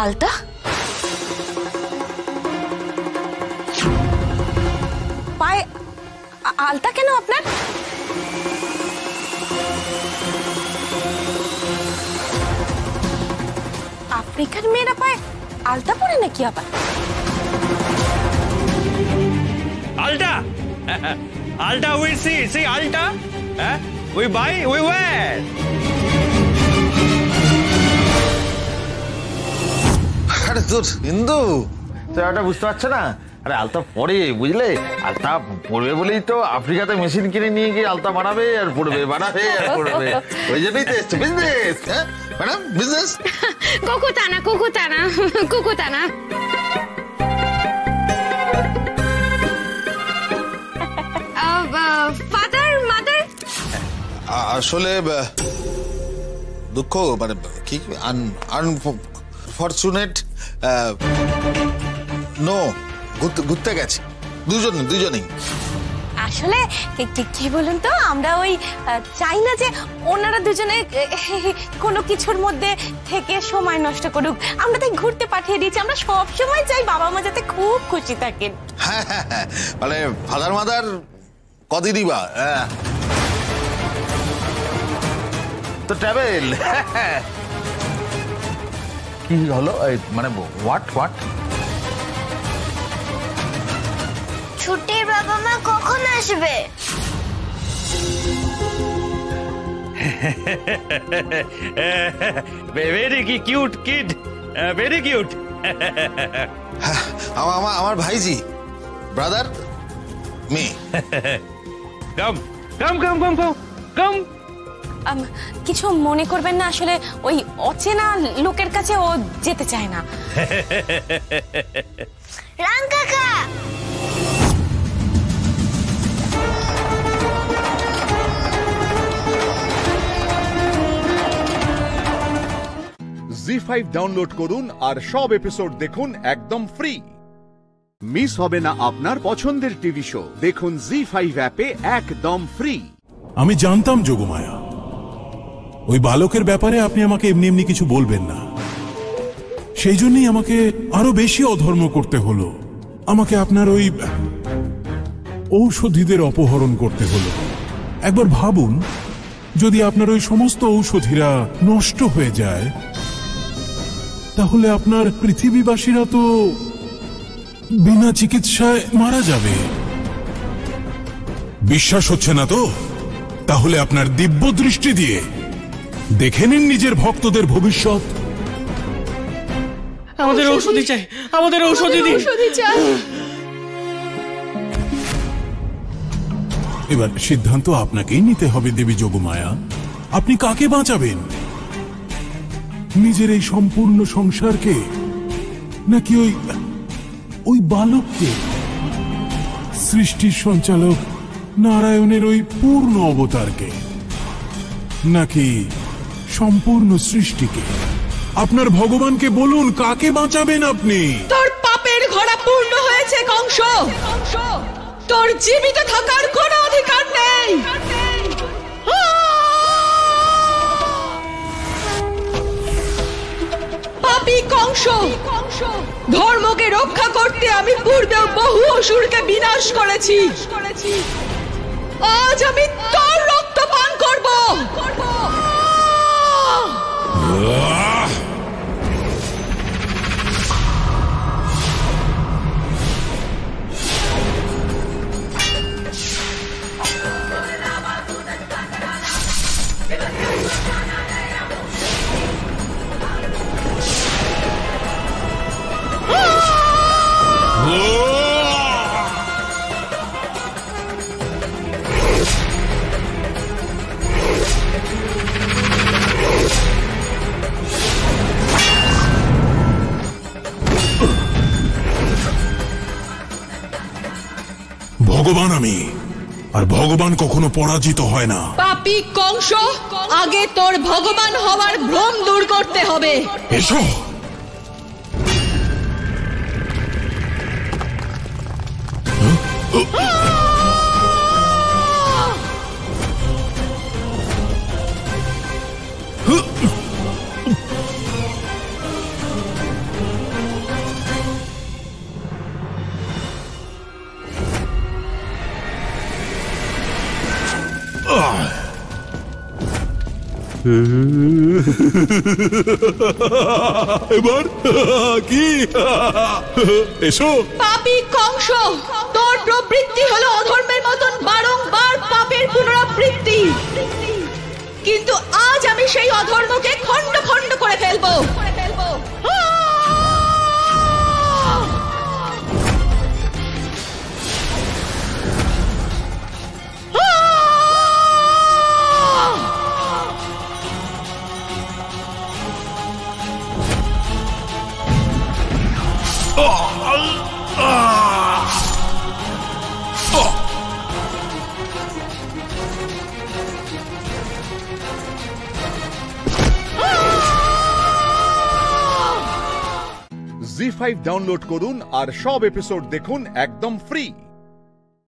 আলতা? পায়ে আলতা কেন আপনার? আফ্রিকার মেয়েরা পায়ে আলতা পরে নাকি আবার? Alta we see Alta. We buy, we wear. আরে দূর হিন্দু, তো এটা বুঝতে পারছো না? আরে আলতা পরে, বুঝলে? আলতা পরবে বলেই তো আফ্রিকাতে মেশিন কিনে নিয়ে গিয়ে আলতা বানাবে আর পড়বে, বানাবে আর পড়বে। ওই জন্যই তো এসছে বিজনেস। হ্যাঁ ম্যাডাম, বিজনেস। কুকুতানা। Father mother? আসলে দুঃখ মানে কি আনফরচুনেট নো, ঘুরতে গেছে দুজনেই। আসলে কি বলুন তো, আমরা ওই চাই না যে ওনারা দুজনে কোনো কিছুর মধ্যে থেকে সময় নষ্ট করুক। আমরা তাই ঘুরতে পাঠিয়ে দিয়েছি। আমরা সব সময় চাই বাবা মা যাতে খুব খুশি থাকেন। হ্যাঁ, মানে ফাদার মাদার কদিনই বা তো ট্রাভেল কি হলো? মানে হোয়াট ছুটির বাবা মা কখন আসবে? Very cute kid, very cute. আমার ভাইজি, ব্রাদার মি। কাম কাম কাম কাম কাম কাম। কিছু মনে করবেন না, আসলে ওই অচেনা লোকের কাছে ও যেতে চায় না। রাম কাকা, জি5 ডাউনলোড করুন আর সব এপিসোড দেখুন একদম ফ্রি। মিস হবে না আপনার পছন্দের টিভি শো, দেখুন জি5 অ্যাপে একদম ফ্রি। আমি জানতাম যোগমায়া, ওই বালকের ব্যাপারে আপনি আমাকে এমনি এমনি কিছু বলবেন না, সেই জন্যই আমাকে আরো বেশি অধর্ম করতে হলো। আমাকে আপনার ওই ঔষধীদের অপহরণ করতে হলো। একবার ভাবুন, যদি আপনার ওই সমস্ত ঔষধীরা নষ্ট হয়ে যায়, তাহলে আপনার পৃথিবীবাসীরা তো বিনা চিকিৎসায় মারা যাবে। বিশ্বাস হচ্ছে না তো? তাহলে আপনার দিব্য দৃষ্টি দিয়ে দেখে নিন নিজের ভক্তদের ভবিষ্যৎ। আমাদের ঔষধি চাই, আমাদের ঔষধি দিন। এবার সিদ্ধান্ত আপনাকেই নিতে হবে দেবী যোগমায়া। আপনি কাকে বাঁচাবেন? নিজের এই সম্পূর্ণ সংসারকে, নাকি ওই বালককে? সৃষ্টির সঞ্চালক নারায়ণের ওই পূর্ণ অবতারকে, নাকি সম্পূর্ণ সৃষ্টিকে? আপনার ভগবানকে বলুন, কাকে বাঁচাবেন আপনি? তোর পাপের ঘোড়া পূর্ণ হয়েছে কংস, তোর জীবিত থাকার কোনো অধিকার নেই। পাপী কংস, ধর্মকে রক্ষা করতে আমি পূর্বেও বহু অসুরকে বিনাশ করেছি। আজ আমি তোর রক্ত পান করব। ভগবান আমি, আর ভগবান কখনো পরাজিত হয় না। পাপী কংস, আগে তোর ভগবান হওয়ার ভ্রম দূর করতে হবে। এসো। এবার কি? এসো। পাপী কংস, তোর প্রবৃত্তি হলো অধর্মের মতন বারংবার পাপের পুনরাবৃত্তি, কিন্তু আজ আমি সেই অধর্মকে খণ্ড খণ্ড করে ফেলবো। জি5 ডাউনলোড করুন আর সব এপিসোড দেখুন একদম ফ্রি।